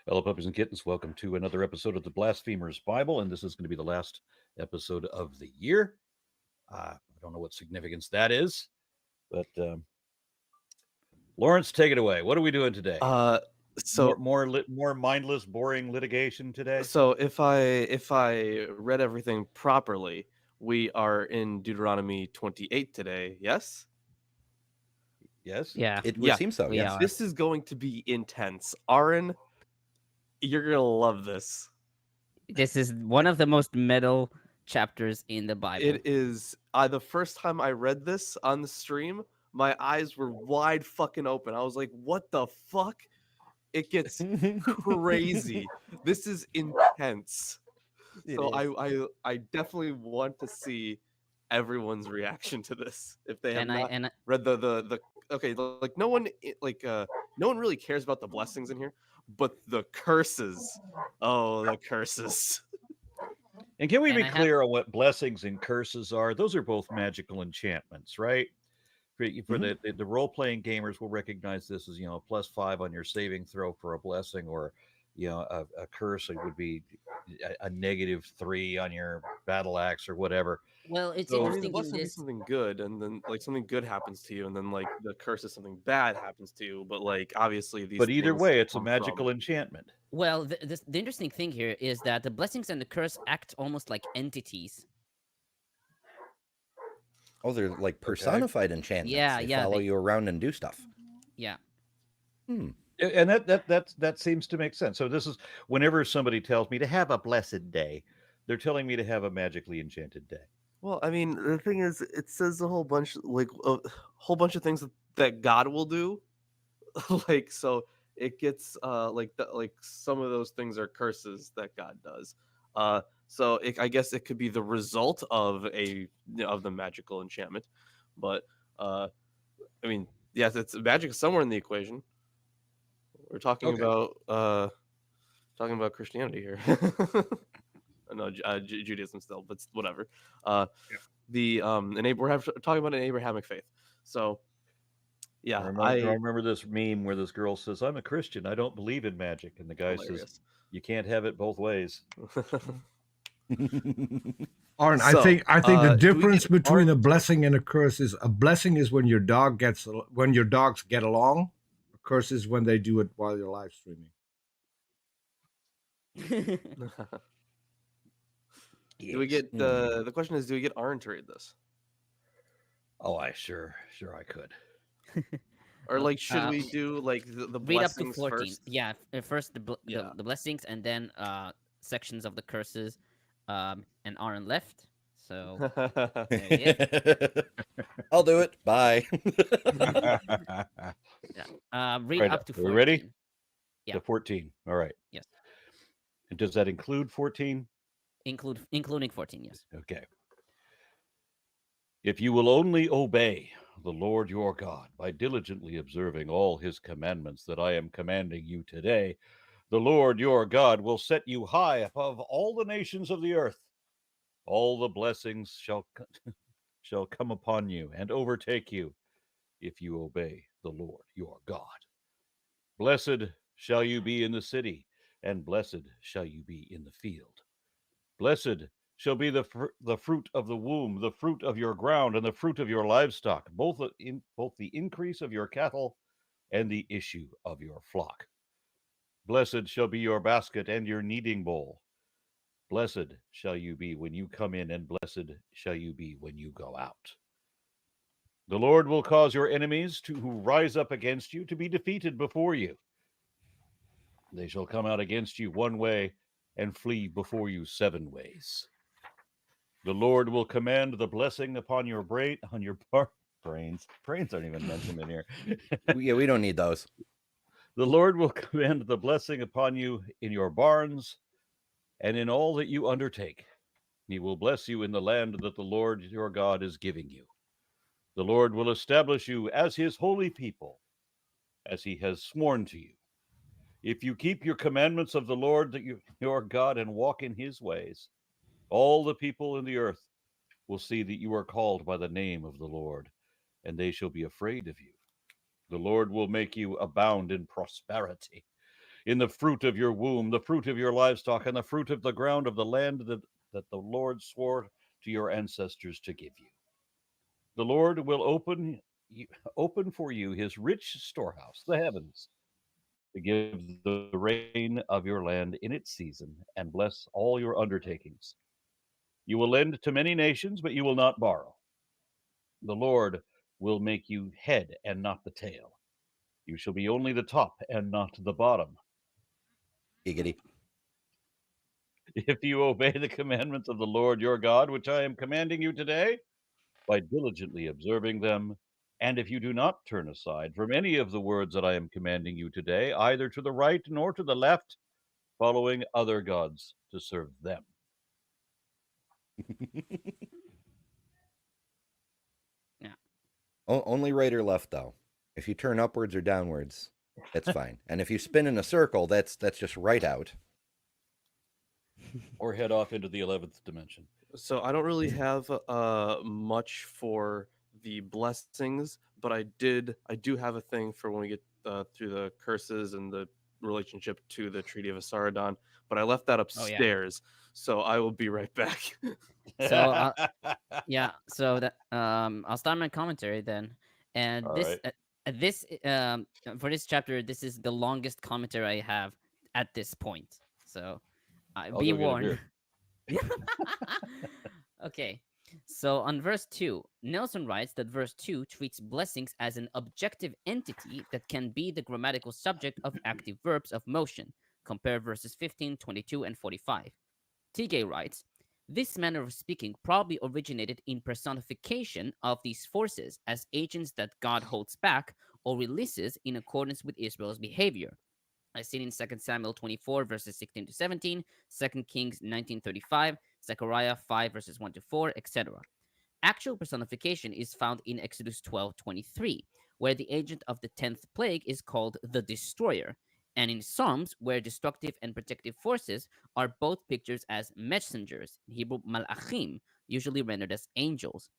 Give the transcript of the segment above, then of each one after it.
Hello, puppies and kittens. Welcome to another episode of the Blasphemers Bible, and this is going to be the last episode of the year. I don't know what significance that is, but Lawrence, take it away. What are we doing today? So more mindless, boring litigation today. so if I read everything properly, we are in Deuteronomy 28 today. Yes. Yes. Yeah, It would Yeah, seem so, we yes. are. this is going to be intense. Aaron, you're gonna love this. This is one of the most metal chapters in the Bible. It is. The first time I read this on the stream, my eyes were wide fucking open. I was like, "What the fuck?" It gets crazy. This is intense. So I definitely want to see everyone's reaction to this if they have not read the okay, like no one really cares about the blessings in here, but the curses. Oh, the curses. And can we And be I have- clear on what blessings and curses are? Those are both magical enchantments, right? For the role-playing gamers will recognize this as, a +5 on your saving throw for a blessing, or a curse. It would be a -3 on your battle axe or whatever. Well, it's So- I mean, the interesting in blessing is this. something good, and then like something good happens to you, and then like the curse is something bad happens to you. But like obviously these. But either things way, it's a come magical from- enchantment. Well, the interesting thing here is that the blessings and the curse act almost like entities. Oh, they're like personified enchantments. Yeah, they yeah, follow they- you around and do stuff. Yeah. Hmm. And that seems to make sense. So this is whenever somebody tells me to have a blessed day, they're telling me to have a magically enchanted day. Well, I mean, the thing is, it says a whole bunch, whole bunch of things that God will do, like so. It gets like some of those things are curses that God does. So I guess it could be the result of of the magical enchantment, but I mean, yes, it's magic somewhere in the equation. We're talking Okay. about Christianity here. No, Judaism still, but whatever. The we're talking about an Abrahamic faith. So yeah, I remember this meme where this girl says, "I'm a Christian. I don't believe in magic," and the guy says, "You can't have it both ways." Aaron, So, I think the do we difference get between a Aaron- blessing and a curse is a blessing is when your dogs get along. A curse is when they do it while you're live streaming. Do we get the question is, do we get Aaron to read this, Oh, I sure I could. or like should we do like the Read up to blessings 14. first? Yeah, first Yeah. the blessings, and then sections of the curses. And Aaron left. So there he is. I'll do it. Bye. Read Right, up to are 14. we ready? Yeah. The 14. All right. Yes. And does that include 14? Including 14, yes. Okay. If you will only obey the Lord your God by diligently observing all his commandments that I am commanding you today, the Lord your God will set you high above all the nations of the earth. All the blessings shall come upon you and overtake you if you obey the Lord your God. Blessed shall you be in the city, and blessed shall you be in the field. Blessed shall be the fruit of the womb, the fruit of your ground, and the fruit of your livestock, both the increase of your cattle and the issue of your flock. Blessed shall be your basket and your kneading bowl. Blessed shall you be when you come in, and blessed shall you be when you go out. The Lord will cause your enemies who rise up against you to be defeated before you. They shall come out against you one way and flee before you 7 ways. The Lord will command the blessing upon your brains. Brains aren't even mentioned in here. Yeah, we don't need those. The Lord will command the blessing upon you in your barns and in all that you undertake. He will bless you in the land that the Lord your God is giving you. The Lord will establish you as his holy people, as he has sworn to you. If you keep your commandments of the Lord your God and walk in his ways, all the people in the earth will see that you are called by the name of the Lord, and they shall be afraid of you. The Lord will make you abound in prosperity. in the fruit of your womb, the fruit of your livestock, and the fruit of the ground of the land that the Lord swore to your ancestors to give you. The Lord will open for you his rich storehouse, the heavens, to give the rain of your land in its season and bless all your undertakings. You will lend to many nations, but you will not borrow. The Lord will make you head and not the tail. You shall be only the top and not the bottom. Giggity. If you obey the commandments of the Lord your God, which I am commanding you today, by diligently observing them, and if you do not turn aside from any of the words that I am commanding you today, either to the right nor to the left, following other gods to serve them. Only right or left, though. If you turn upwards or downwards, that's fine. And if you spin in a circle, that's just right out. Or head off into the 11th dimension. So I don't really have much for the blessings, but I do have a thing for when we get through the curses and the relationship to the Treaty of Asaradon, but I left that upstairs, so I will be right back. So yeah, so that I'll start my commentary then, and All this right. this for this chapter, this is the longest commentary I have at this point. So I'll be go get a warned. beer. Okay, so on verse 2, Nelson writes that verse 2 treats blessings as an objective entity that can be the grammatical subject of active verbs of motion. Compare verses 15, 22, and 45. Tigay writes, this manner of speaking probably originated in personification of these forces as agents that God holds back or releases in accordance with Israel's behavior, as seen in 2 Samuel 24, verses 16 to 17, 2 Kings 19:35, Zechariah 5, verses 1 to 4, etc. Actual personification is found in Exodus 12:23, where the agent of the 10th plague is called the Destroyer, and in Psalms, where destructive and protective forces are both pictured as messengers, in Hebrew malachim, usually rendered as angels.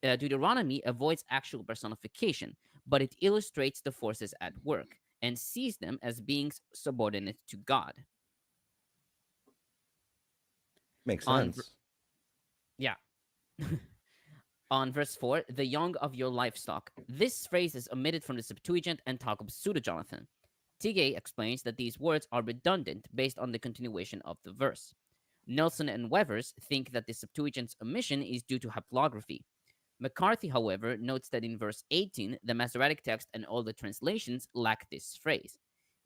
Deuteronomy avoids actual personification, but it illustrates the forces at work and sees them as beings subordinate to God. Makes On sense. Yeah. On verse 4, the young of your livestock. This phrase is omitted from the Septuagint and Targums Pseudo-Jonathan. Tigay explains that these words are redundant based on the continuation of the verse. Nelson and Wevers think that the Septuagint's omission is due to haplography. McCarthy, however, notes that in verse 18, the Masoretic text and all the translations lack this phrase.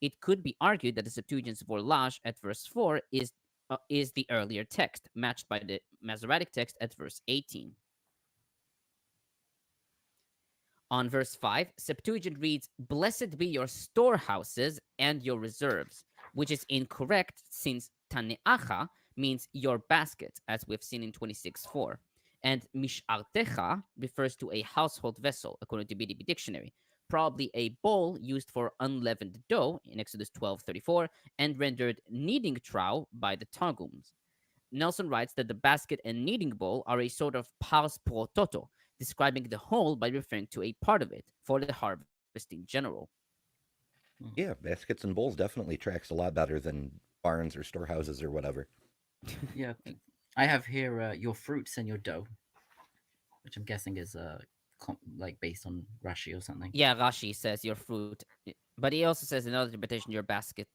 It could be argued that the Septuagint's vorlage at verse 4 is the earlier text, matched by the Masoretic text at verse 18. On verse 5, Septuagint reads, blessed be your storehouses and your reserves, which is incorrect since taneacha means your basket, as we've seen in 26:4. And mishartecha refers to a household vessel, according to BDB Dictionary, probably a bowl used for unleavened dough in Exodus 12:34, and rendered kneading trough by the Targums. Nelson writes that the basket and kneading bowl are a sort of paus pro toto, describing the whole by referring to a part of it for the harvest in general. Yeah, baskets and bowls definitely tracks a lot better than barns or storehouses or whatever. Yeah, I have here your fruits and your dough, which I'm guessing is like based on Rashi or something. Yeah, Rashi says your fruit, but he also says another interpretation, your basket.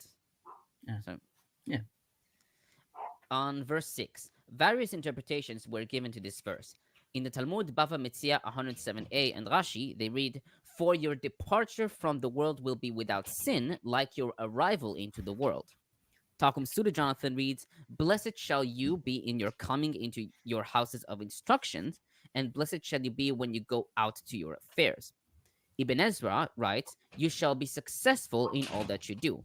Yeah. So, yeah. On verse 6, various interpretations were given to this verse. In the Talmud, Bava Metzia 107a and Rashi, they read, for your departure from the world will be without sin, like your arrival into the world. Targums Pseudo-Jonathan reads, blessed shall you be in your coming into your houses of instructions, and blessed shall you be when you go out to your affairs. Ibn Ezra writes, you shall be successful in all that you do.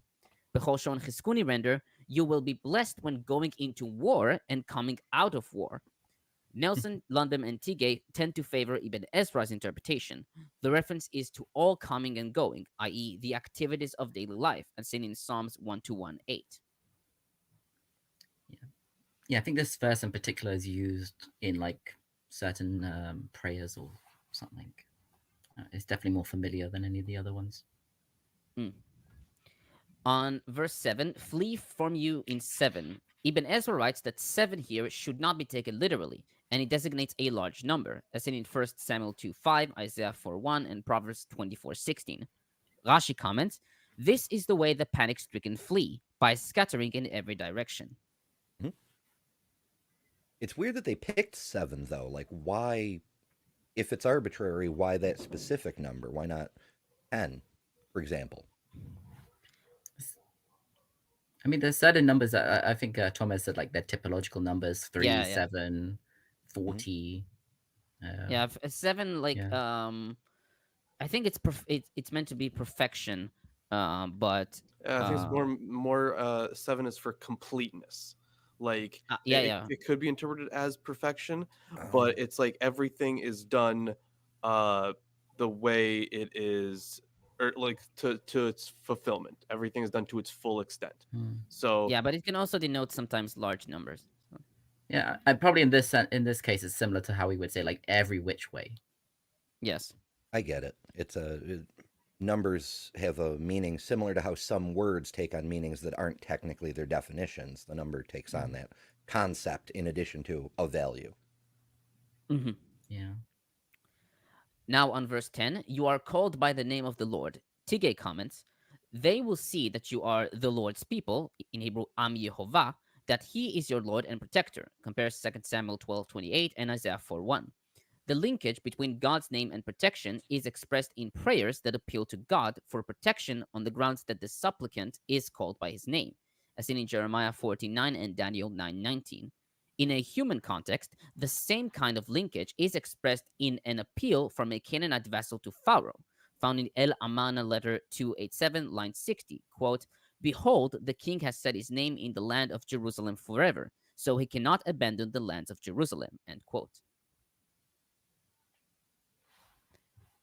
Bechol Shon Chizkuni render, you will be blessed when going into war and coming out of war. Nelson, Lundbom, and Tigay tend to favor Ibn Ezra's interpretation. The reference is to all coming and going, i.e. the activities of daily life, as seen in Psalms 1:1-8. Yeah, I think this verse in particular is used in like certain prayers or something. It's definitely more familiar than any of the other ones. On verse 7, flee from you in 7. Ibn Ezra writes that 7 here should not be taken literally, and it designates a large number, as seen in 1 Samuel 2:5, Isaiah 4:1, and Proverbs 24:16. Rashi comments, this is the way the panic-stricken flee, by scattering in every direction. It's weird that they picked 7, though. Like, why, if it's arbitrary, why that specific number? Why not 10, for example? I mean, there's certain numbers that I think Thomas said, like, they're typological numbers, 3, Yeah. 7, 40. Yeah, 7, like, yeah. I think it's meant to be perfection, but I think it's more 7 is for completeness. Like it could be interpreted as perfection, but it's like everything is done the way it is, or like to its fulfillment. Everything is done to its full extent. So yeah, but it can also denote sometimes large numbers. Yeah, and probably in this case, it's similar to how we would say like every which way. Yes, I get it. Numbers have a meaning similar to how some words take on meanings that aren't technically their definitions. The number takes on that concept in addition to a value. Mm-hmm. Yeah. Now on verse 10, you are called by the name of the Lord. Tigay comments, they will see that you are the Lord's people, in Hebrew, Am Yehovah, that he is your Lord and protector. Compares 2 Samuel 12:28 and Isaiah 4:1. The linkage between God's name and protection is expressed in prayers that appeal to God for protection on the grounds that the supplicant is called by his name, as seen in Jeremiah 14:9 and Daniel 9:19. In a human context, the same kind of linkage is expressed in an appeal from a Canaanite vassal to Pharaoh, found in El Amana letter 287, line 60, quote, behold, the king has set his name in the land of Jerusalem forever, so he cannot abandon the lands of Jerusalem, end quote.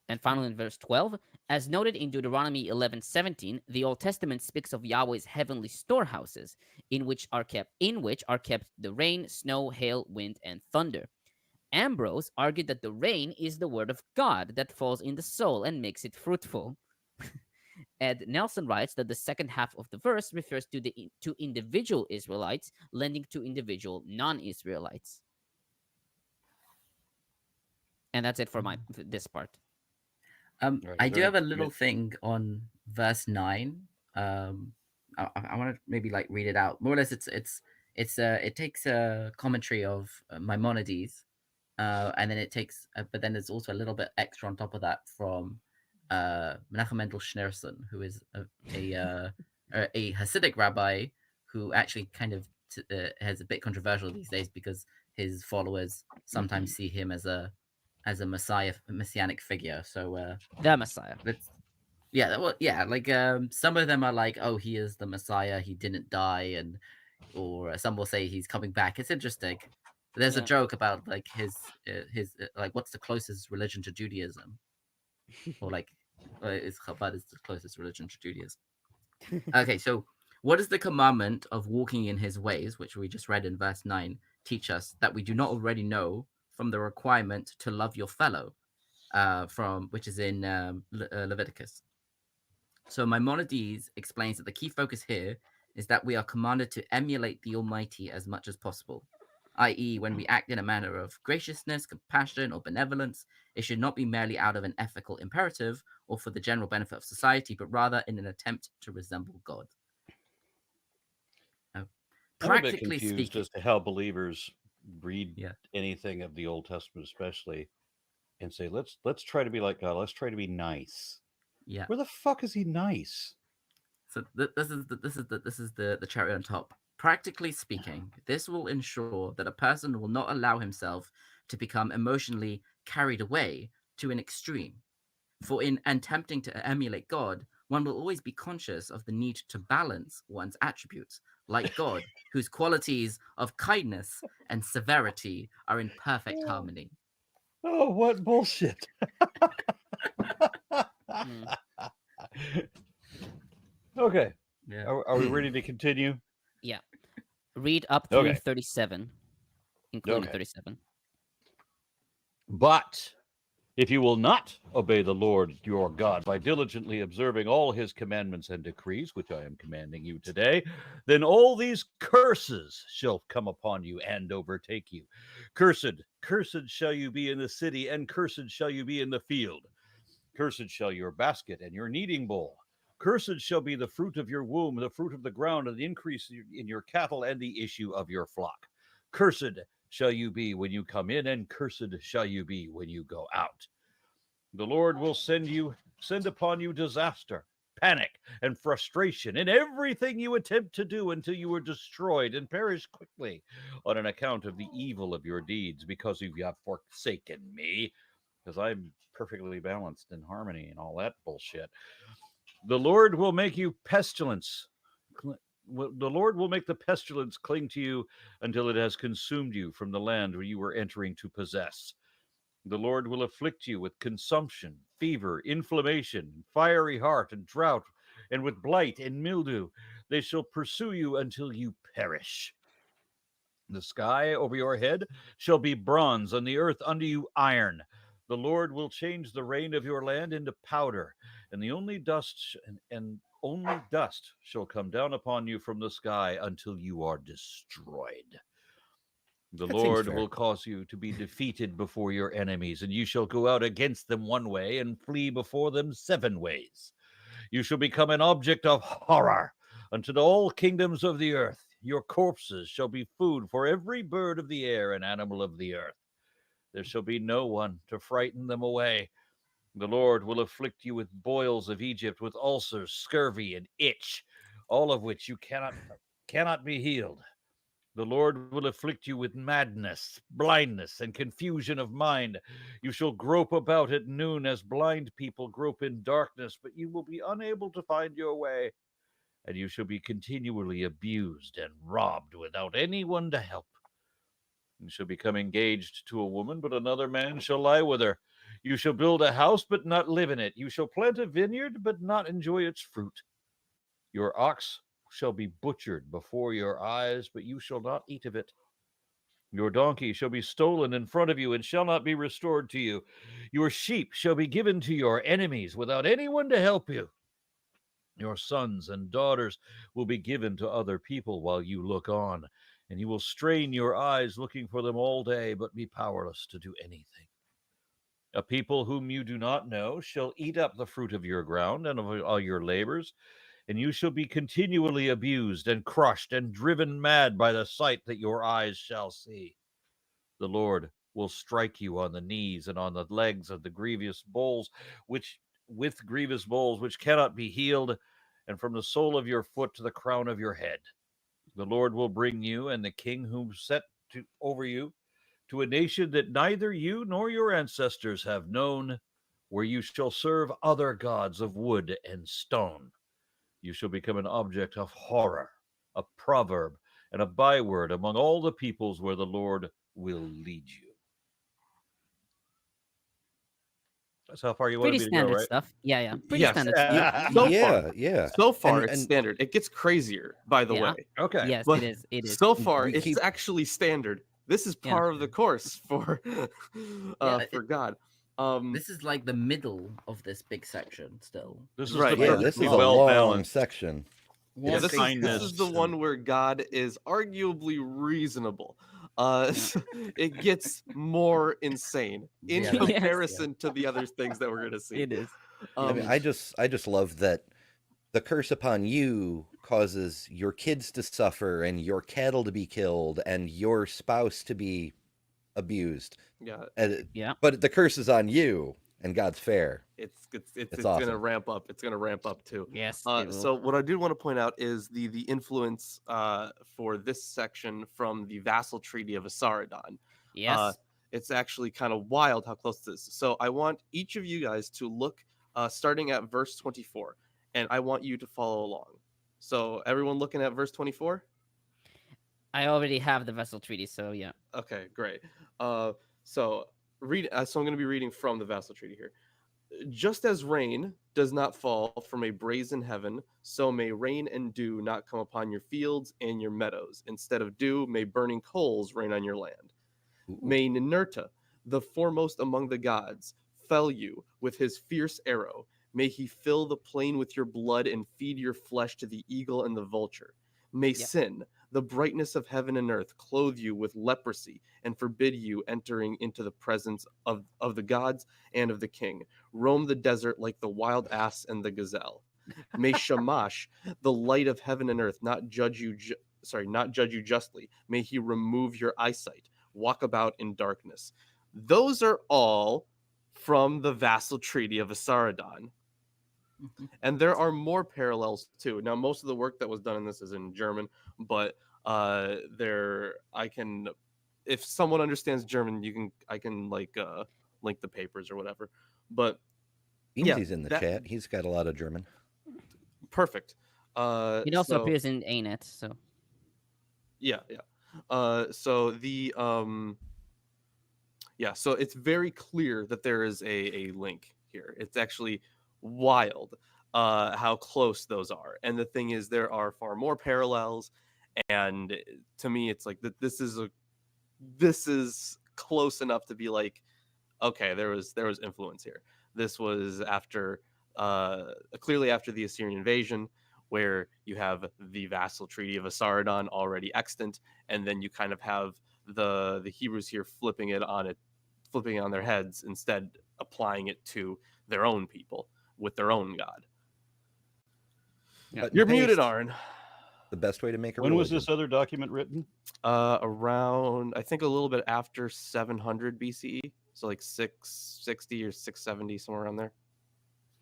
And finally, in verse 12, as noted in Deuteronomy 11:17, the Old Testament speaks of Yahweh's heavenly storehouses, in which are kept the rain, snow, hail, wind, and thunder. Ambrose argued that the rain is the word of God that falls in the soul and makes it fruitful. Ed Nelson writes that the second half of the verse refers to individual Israelites lending to individual non-Israelites. And that's it for this part. I do have a little thing on verse 9. I want to maybe like read it out. More or less, it takes a commentary of Maimonides, and then it takes, but then there's also a little bit extra on top of that from Menachem Mendel Schneerson, who is a Hasidic rabbi who actually kind of has a bit controversial these days because his followers sometimes see him as a messianic figure. So the Messiah. Some of them are like, oh, he is the Messiah, he didn't die, or some will say he's coming back. It's interesting. There's a joke about like his like what's the closest religion to Judaism, or like is Chabad is the closest religion to Judaism. Okay, so what does the commandment of walking in his ways, which we just read in verse 9, teach us that we do not already know from the requirement to love your fellow, which is in Leviticus? So Maimonides explains that the key focus here is that we are commanded to emulate the Almighty as much as possible, i.e., when we act in a manner of graciousness, compassion, or benevolence, it should not be merely out of an ethical imperative or for the general benefit of society, but rather in an attempt to resemble God. I'm a bit confused as to how believers read anything of the Old Testament, especially, and say, let's try to be like God. Let's try to be nice. Yeah. Where the fuck is he nice? So this is the cherry on top. Practically speaking, this will ensure that a person will not allow himself to become emotionally carried away to an extreme. For in attempting to emulate God, one will always be conscious of the need to balance one's attributes, like God, whose qualities of kindness and severity are in perfect harmony. Oh, what bullshit. Okay. Yeah. Are we ready to continue? Yeah. Read up through 37, including 37. But If you will not obey the Lord your God by diligently observing all his commandments and decrees, which I am commanding you today, then all these curses shall come upon you and overtake you. Cursed shall you be in the city, and cursed shall you be in the field. Cursed shall your basket and your kneading bowl. Cursed shall be the fruit of your womb, the fruit of the ground, and the increase in your cattle, and the issue of your flock. Cursed shall you be when you come in, and cursed shall you be when you go out. The Lord will send upon you disaster, panic, and frustration in everything you attempt to do until you are destroyed and perish quickly on an account of the evil of your deeds, because you have forsaken me, because I'm perfectly balanced in harmony and all that bullshit. The Lord will make you pestilence. The Lord will make the pestilence cling to you until it has consumed you from the land where you were entering to possess. The Lord will afflict you with consumption, fever, inflammation, fiery heart, and drought, and with blight and mildew. They shall pursue you until you perish. The sky over your head shall be bronze, and the earth under you iron. The Lord will change the rain of your land into powder, and only dust shall come down upon you from the sky until you are destroyed. The That seems Lord fair. will cause you to be defeated before your enemies, and you shall go out against them one way and flee before them 7 ways. You shall become an object of horror unto all kingdoms of the earth. Your corpses shall be food for every bird of the air and animal of the earth. There shall be no one to frighten them away. The Lord will afflict you with boils of Egypt, with ulcers, scurvy, and itch, all of which you cannot be healed. The Lord will afflict you with madness, blindness, and confusion of mind. You shall grope about at noon as blind people grope in darkness, but you will be unable to find your way. And you shall be continually abused and robbed without anyone to help. You shall become engaged to a woman, but another man shall lie with her. You shall build a house, but not live in it. You shall plant a vineyard, but not enjoy its fruit. Your ox shall be butchered before your eyes, but you shall not eat of it. Your donkey shall be stolen in front of you and shall not be restored to you. Your sheep shall be given to your enemies without anyone to help you. Your sons and daughters will be given to other people while you look on, and you will strain your eyes looking for them all day, but be powerless to do anything. A people whom you do not know shall eat up the fruit of your ground and of all your labors, and you shall be continually abused and crushed and driven mad by the sight that your eyes shall see. The Lord will strike you on the knees and on the legs of the grievous bulls, which cannot be healed, and from the sole of your foot to the crown of your head. The Lord will bring you and the king whom set over you to a nation that neither you nor your ancestors have known, where you shall serve other gods of wood and stone. You shall become an object of horror, a proverb, and a byword among all the peoples where the Lord will lead you. That's how far you want Pretty me to go, standard right? stuff. Yeah. Pretty Yes. standard stuff. So Yeah, far, yeah. so far And- it's and- standard. It gets crazier, by the Yeah. way. Okay. Yes, But it is. It is. so far, We it's keep- actually standard. This is Yeah. par of the course for Yeah, for God. This is like the middle of this big section still. This is Right, the yeah, Yeah, perfectly this is a well long balanced. section. Yeah, this kindness is the and- one where God is arguably reasonable. It gets more insane in Yeah. Yes. comparison to the other things that we're gonna see. It is. I mean, I just love that the curse upon you causes your kids to suffer and your cattle to be killed and your spouse to be abused. Yeah, Yeah. But the curse is on you, and God's fair. it's It's gonna awesome. ramp up. It's gonna ramp up too. Yes. it will. So what I do want to point out is the influence for this section from the vassal treaty of Asaradon. Yes. It's actually kind of wild how close this is. So I want each of you guys to look starting at verse 24, and I want you to follow along. So everyone looking at verse 24? I already have the vessel treaty, so yeah. Okay, great. So read. So I'm going to be reading from the vassal treaty here. Just as rain does not fall from a brazen heaven, so may rain and dew not come upon your fields and your meadows. Instead of dew, may burning coals rain on your land. Ooh. May Ninurta, the foremost among the gods, fell you with his fierce arrow. May he fill the plain with your blood and feed your flesh to the eagle and the vulture. May Yep. sin, the brightness of heaven and earth, clothe you with leprosy and forbid you entering into the presence of the gods and of the king. Roam the desert like the wild ass and the gazelle. May Shamash, the light of heaven and earth, not judge you justly. May he remove your eyesight. Walk about in darkness. Those are all from the vassal treaty of Asaradon. Mhm. And there are more parallels too. Now, most of the work that was done in this is in German, but if someone understands German, I can link the papers or whatever. But yeah, Easy's in the that- chat. He's got a lot of German. perfect. It also so- appears in ANET, so Yeah. So it's very clear that there is a link here. It's actually wild how close those are. And the thing is, there are far more parallels. And to me, it's like that. This is close enough to be like, okay, there was influence here. This was clearly after the Assyrian invasion, where you have the vassal treaty of Asaradon already extant, and then you kind of have the Hebrews here flipping it on their heads, instead applying it to their own people with their own god. Yeah. You're muted, Arn. The best way to make a When was religion. this other document written? Around, I think, a little bit after 700 BCE, so like 660 or 670, somewhere around there.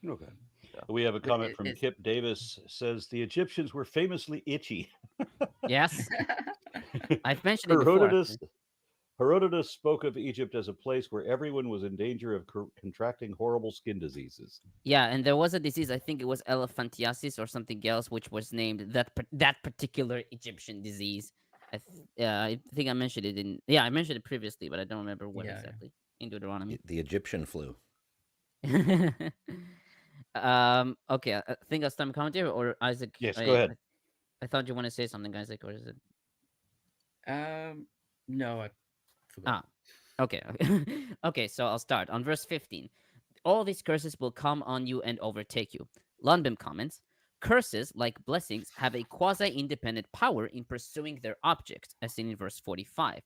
Okay. Yeah. We have a comment from it's- Kip Davis, says the Egyptians were famously itchy. yes, I've mentioned it before. Herodotus spoke of Egypt as a place where everyone was in danger of contracting horrible skin diseases. Yeah, and there was a disease. I think it was elephantiasis or something else, which was named that particular Egyptian disease. I think I mentioned it I mentioned it previously, but I don't remember what Yeah. exactly in Deuteronomy. The Egyptian flu. Okay, I think I'll start my commentary, or Isaac. Yes, go ahead. I thought you want to say something, Isaac, or is it? No, I forgot. Okay. Okay, so I'll start on verse 15. All these curses will come on you and overtake you. Lundbom comments, curses, like blessings, have a quasi-independent power in pursuing their object, as seen in verse 45.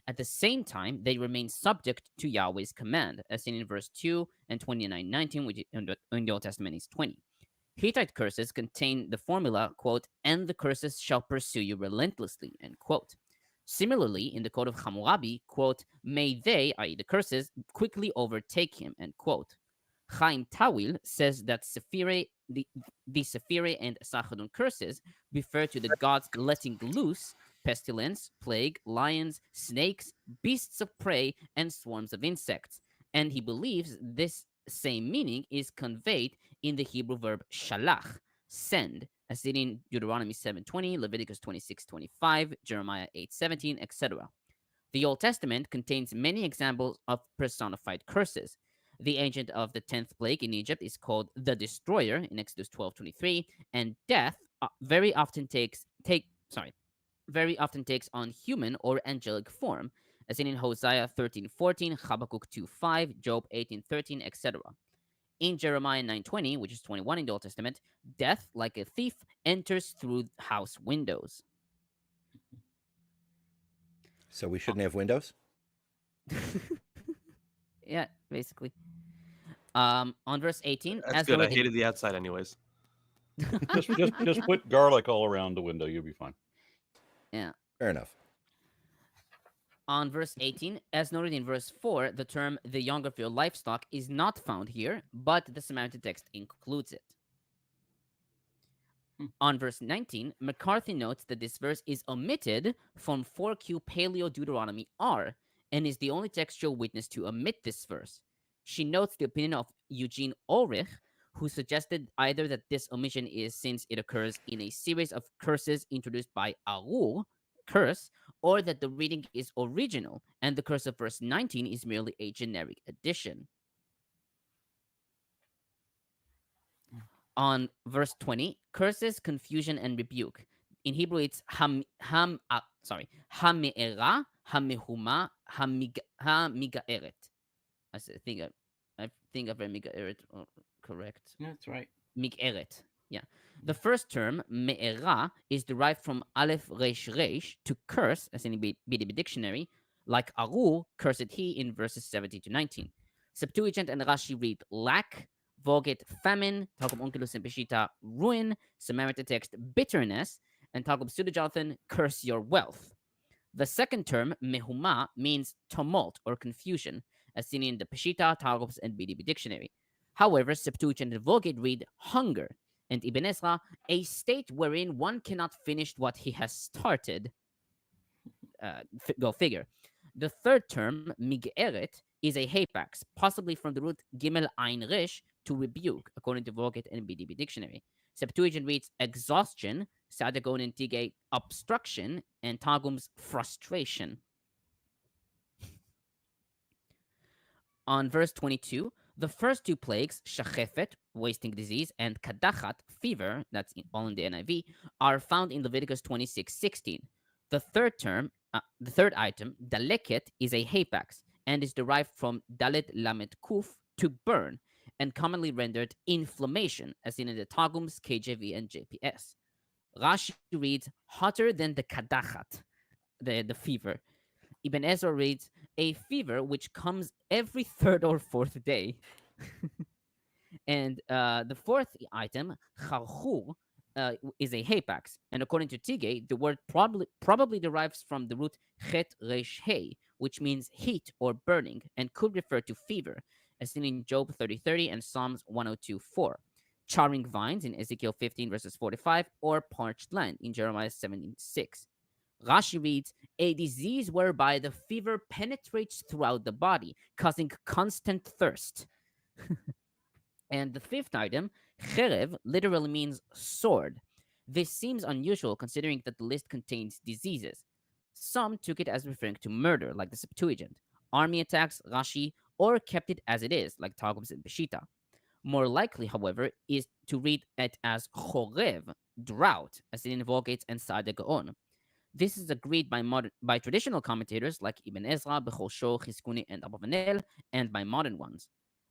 At the same time, they remain subject to Yahweh's command, as seen in verse 2 and 29:19, which in the Old Testament is 20. Hittite curses contain the formula, quote, and the curses shall pursue you relentlessly, end quote. Similarly, in the Code of Hammurabi, quote, may they, i.e. the curses, quickly overtake him, end quote. Chaim Tawil says that the Sephire and Sachadon curses refer to the gods letting loose pestilence, plague, lions, snakes, beasts of prey, and swarms of insects. And he believes this same meaning is conveyed in the Hebrew verb shalach, send, as seen in Deuteronomy 7:20, Leviticus 26:25, Jeremiah 8:17, etc. The Old Testament contains many examples of personified curses. The agent of the 10th plague in Egypt is called the Destroyer in Exodus 12:23, and death very often takes on human or angelic form, as in Hosea 13:14, Habakkuk 2:5, Job 18:13, etc. In Jeremiah 9:20, which is 21 in the Old Testament, death, like a thief, enters through house windows. So we shouldn't have windows? Yeah, basically. On verse 18, That's as good. I noted in- hated the outside anyways. Just put garlic all around the window. You'll be fine. Fair enough. On verse 18, as noted in verse 4, the term the young of your livestock is not found here, but the Samaritan text includes it. On verse 19, McCarthy notes that this verse is omitted from 4Q Paleo Deuteronomy R and is the only textual witness to omit this verse. She notes the opinion of Eugene Ulrich, who suggested either that this omission is since it occurs in a series of curses introduced by Arur, curse, or that the reading is original and the curse of verse 19 is merely a generic addition. On verse 20, curses, confusion, and rebuke. In Hebrew, it's hame'era, hamehuma, hamigaeret. I think I think I've read Mikra correct. Yeah, that's right. Mik'eret. Yeah. The first term, me'era, is derived from aleph resh resh, to curse, as in BDB dictionary, like aru, cursed he, in verses 17 to 19. Septuagint and Rashi read lack, Vulgate famine, Targum Onkelos and Peshitta ruin, Samaritan text bitterness, and Targum Pseudo-Jonathan curse your wealth. The second term, mehuma, means tumult or confusion, as seen in the Peshitta, Targums, and BDB dictionary. However, Septuagint and Vulgate read hunger, and Ibn Ezra, a state wherein one cannot finish what he has started. Go figure. The third term, migeret, is a hapax, possibly from the root gimel ein resh, to rebuke, according to Vulgate and BDB dictionary. Septuagint reads exhaustion, Sadagon and Tigay obstruction, and Targums frustration. On verse 22, the first two plagues, shachefet, wasting disease, and kadachat, fever, that's all in the NIV, are found in Leviticus 26:16. The third item, daleket, is a hapax and is derived from dalet lamet kuf, to burn, and commonly rendered inflammation, as in the Targums, KJV, and JPS. Rashi reads hotter than the kadachat, the fever. Ibn Ezra reads a fever which comes every third or fourth day. And the fourth item, charchu, is a hapax, and according to Tigay, the word probably derives from the root chet resh he, which means heat or burning, and could refer to fever, as seen in Job 30:30 and Psalms 102:4. Charring vines in Ezekiel 15 verses 45, or parched land in Jeremiah 17:6. Rashi reads a disease whereby the fever penetrates throughout the body, causing constant thirst. And the fifth item, cherev, literally means sword. This seems unusual considering that the list contains diseases. Some took it as referring to murder, like the Septuagint, army attacks, Rashi, or kept it as it is, like Targums and Peshitta. More likely, however, is to read it as chorev, drought, as in Vulgates and Sa'ad Gaon. This is agreed by traditional commentators like Ibn Ezra, Bechosho, Chizkuni, and Abravanel, and by modern ones.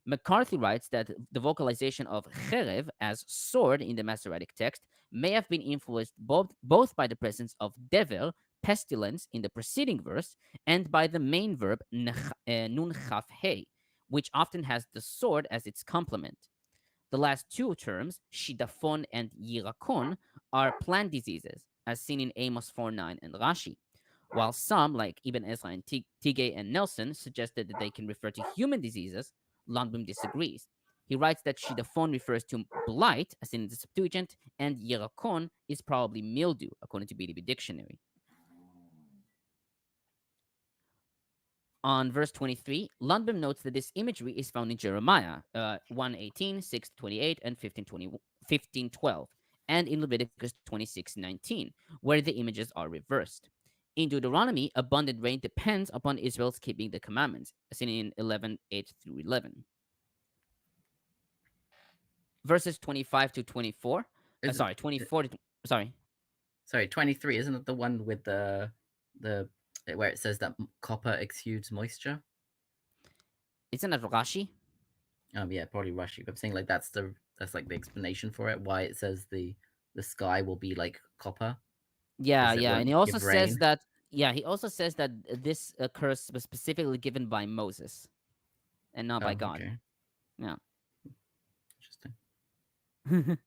McCarthy writes that the vocalization of cherev as sword in the Masoretic text may have been influenced both by the presence of dever, pestilence, in the preceding verse, and by the main verb nun chaf he, which often has the sword as its complement. The last two terms, shidafon and yirakon, are plant diseases, as seen in Amos 4:9 and Rashi, while some, like Ibn Ezra and Tigay and Nelson, suggested that they can refer to human diseases. Lundbom disagrees. He writes that shidafon refers to blight, as in the Septuagint, and yirakon is probably mildew, according to BDB dictionary. On verse 23, Lundbom notes that this imagery is found in Jeremiah 1:18, 6:28, and 15:12, and in Leviticus 26:19, where the images are reversed. In Deuteronomy, abundant rain depends upon Israel's keeping the commandments, as seen in 11:8 through 11. Verses 25 to 24. Sorry, 24 to... Sorry. Sorry, 23. Isn't it the one with the where it says that copper exudes moisture? Isn't that Rashi? Yeah, probably Rashi. I'm saying like that's like the explanation for it. Why it says the sky will be like copper. Yeah, and he also says rain. that. Yeah, he also says that this curse was specifically given by Moses, and not by God. Okay. Yeah. Interesting.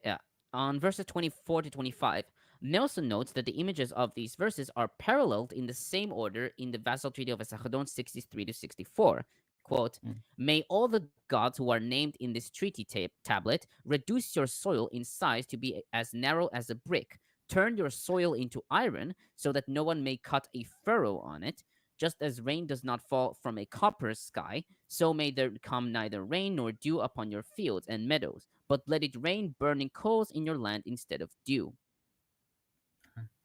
Yeah. On verses 24 to 25, Nelson notes that the images of these verses are paralleled in the same order in the Vassal Treaty of Esarhaddon 63 to 64. Quote, may all the gods who are named in this treaty tablet reduce your soil in size to be as narrow as a brick. Turn your soil into iron so that no one may cut a furrow on it. Just as rain does not fall from a copper sky, so may there come neither rain nor dew upon your fields and meadows, but let it rain burning coals in your land instead of dew.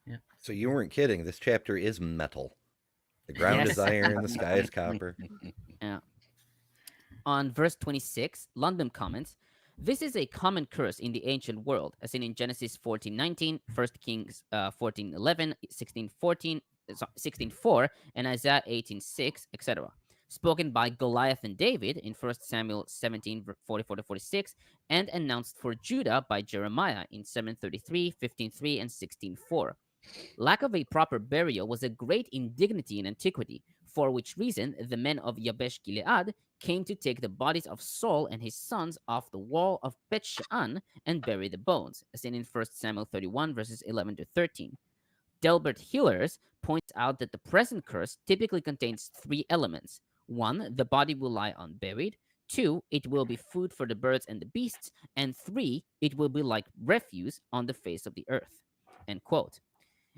Yeah. So you weren't kidding. This chapter is metal. The ground Yes. is iron, the sky is copper. Yeah. On verse 26, Lundbom comments, this is a common curse in the ancient world, as in Genesis 14:19, 1 Kings 14:11, 16:4, and Isaiah 18:6, etc. spoken by Goliath and David in 1 Samuel 17, 44 to 46, and announced for Judah by Jeremiah in 7:33, 15:3, and 16:4. Lack of a proper burial was a great indignity in antiquity, for which reason the men of Yabesh Gilead came to take the bodies of Saul and his sons off the wall of Bet Shean and bury the bones, as seen in 1 Samuel 31, verses 11 to 13. Delbert Hillers points out that the present curse typically contains three elements. One, the body will lie unburied. Two, it will be food for the birds and the beasts. And three, it will be like refuse on the face of the earth. End quote.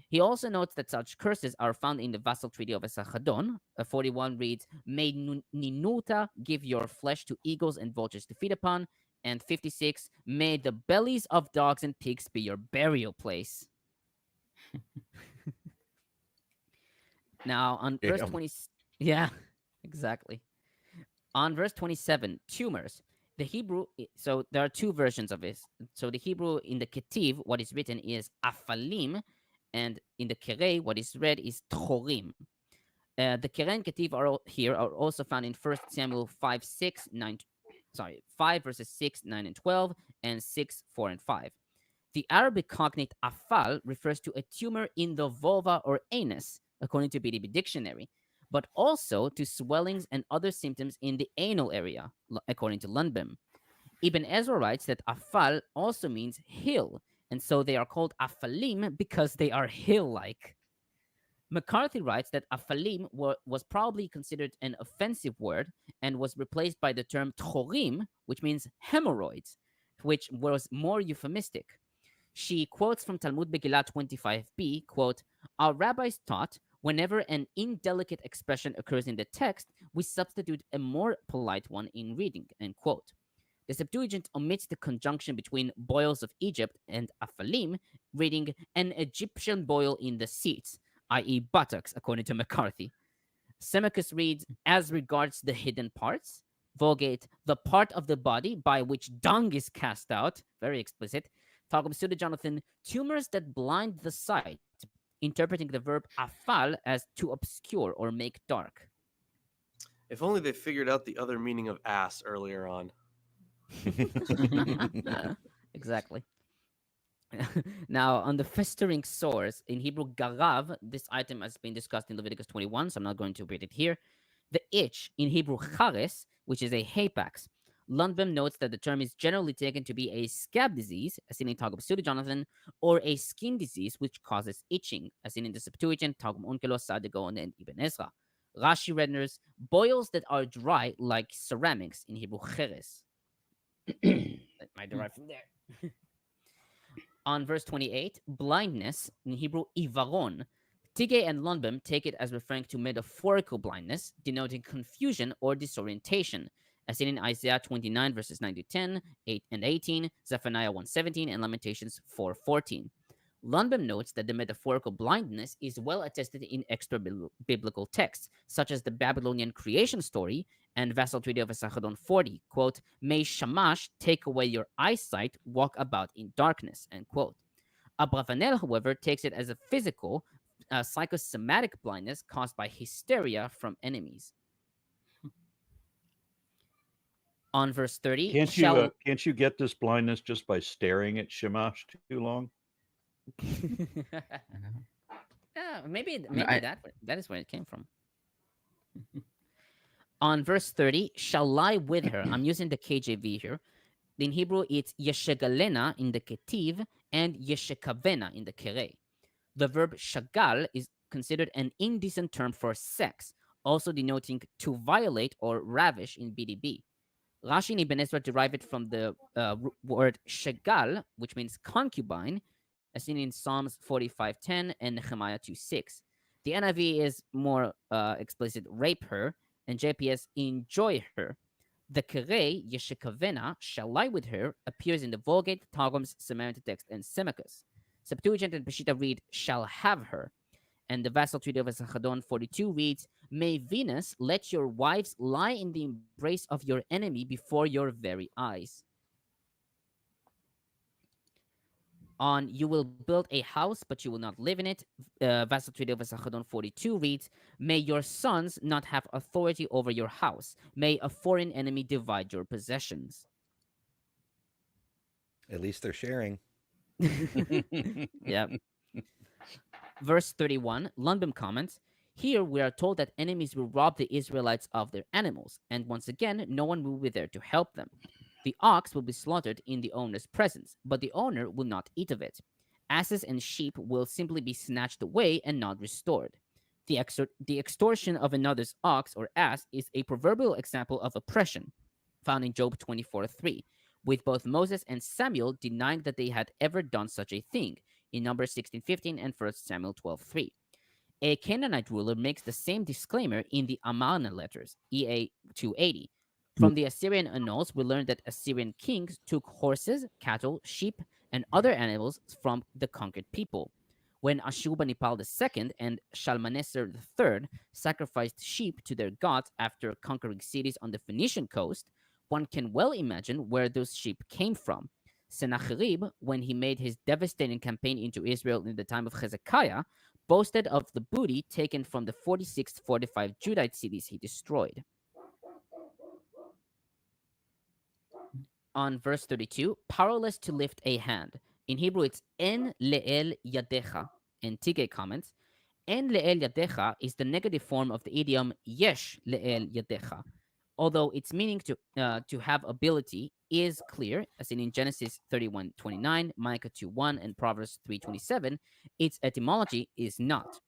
He also notes that such curses are found in the vassal treaty of Esarhaddon. 41 reads, "May Ninuta give your flesh to eagles and vultures to feed upon." And 56, "May the bellies of dogs and pigs be your burial place." Now, on verse Damn. 20, yeah, exactly. On verse 27, tumors. The Hebrew, so there are two versions of this. So the Hebrew in the Ketiv, what is written is afalim, and in the Kerei, what is read is tchorim. The Kerei and Ketiv are also found in 1 Samuel 5, 6, 9, 5 verses 6, 9, and 12, and 6, 4, and 5. The Arabic cognate afal refers to a tumor in the vulva or anus, according to BDB Dictionary, but also to swellings and other symptoms in the anal area, according to Lundbom. Ibn Ezra writes that afal also means hill, and so they are called afalim because they are hill-like. McCarthy writes that afalim was probably considered an offensive word and was replaced by the term tchorim, which means hemorrhoids, which was more euphemistic. She quotes from Talmud Megillah 25b, quote, "Our rabbis taught, whenever an indelicate expression occurs in the text, we substitute a more polite one in reading," end quote. The Septuagint omits the conjunction between boils of Egypt and afalim, reading "an Egyptian boil in the seats," i.e. buttocks, according to McCarthy. Semachus reads, "as regards the hidden parts," Vulgate, "the part of the body by which dung is cast out," very explicit. Targums to Jonathan, "tumors that blind the sight," interpreting the verb afal as to obscure or make dark. If only they figured out the other meaning of ass earlier on. Exactly. Now, on the festering sores, in Hebrew, garav, this item has been discussed in Leviticus 21, so I'm not going to read it here. The itch, in Hebrew, chares, which is a hapax. Lundbom notes that the term is generally taken to be a scab disease, as seen in Targum Pseudo Jonathan, or a skin disease which causes itching, as seen in the Septuagint, Targum Onkelos, Sadigon, and Ibn Ezra. Rashi renders boils that are dry like ceramics, in Hebrew, cheres. That might derive from there. On verse 28, blindness, in Hebrew, ivaron. Tigay and Lundbom take it as referring to metaphorical blindness, denoting confusion or disorientation, as seen in Isaiah 29, verses 9 to 10, 8 and 18, Zephaniah 1:17, and Lamentations 4:14. Lundbom notes that the metaphorical blindness is well attested in extra-biblical texts, such as the Babylonian creation story and Vassal Treaty of Esarhaddon 40, quote, "May Shamash take away your eyesight, walk about in darkness," end quote. Abravanel, however, takes it as a physical, psychosomatic blindness caused by hysteria from enemies. On verse 30, can't you get this blindness just by staring at Shamash too long? Maybe that is where it came from. On verse 30, shall lie with her. I'm using the KJV here. In Hebrew, it's yeshegalena in the ketiv and yeshekavena in the kerei. The verb shagal is considered an indecent term for sex, also denoting to violate or ravish in BDB. Rashi and Ibn Ezra derive it from the word shagal, which means concubine, as seen in Psalms 45:10 and Nehemiah 2:6. The NIV is more explicit, rape her, and JPS, enjoy her. The kerei, yeshekavena, shall lie with her, appears in the Vulgate, Targums, Samaritan text, and Semachus. Septuagint and Peshitta read, shall have her. And the Vassal Treaty of Esarhaddon 42 reads, may Venus let your wives lie in the embrace of your enemy before your very eyes. On you will build a house, but you will not live in it. Vasatrid of Vasachadon 42 reads, may your sons not have authority over your house. May a foreign enemy divide your possessions. At least they're sharing. Yeah. Verse 31, Lundbom comments, here we are told that enemies will rob the Israelites of their animals, and once again, no one will be there to help them. The ox will be slaughtered in the owner's presence, but the owner will not eat of it. Asses and sheep will simply be snatched away and not restored. The extortion of another's ox or ass is a proverbial example of oppression, found in Job 24:3, with both Moses and Samuel denying that they had ever done such a thing, in Numbers 16:15 and 1 Samuel 12:3. A Canaanite ruler makes the same disclaimer in the Amarna letters, EA 280. From the Assyrian annals, we learn that Assyrian kings took horses, cattle, sheep, and other animals from the conquered people. When Ashurbanipal II and Shalmaneser III sacrificed sheep to their gods after conquering cities on the Phoenician coast, one can well imagine where those sheep came from. Sennacherib, when he made his devastating campaign into Israel in the time of Hezekiah, boasted of the booty taken from the 46 fortified Judite cities he destroyed. On verse 32, powerless to lift a hand. In Hebrew, it's en le'el yadecha. And Tigay comments, en le'el yadecha is the negative form of the idiom yesh le'el yadecha. Although its meaning to have ability is clear, as in Genesis 31:29, Micah 2:1, and Proverbs 3:27, its etymology is not.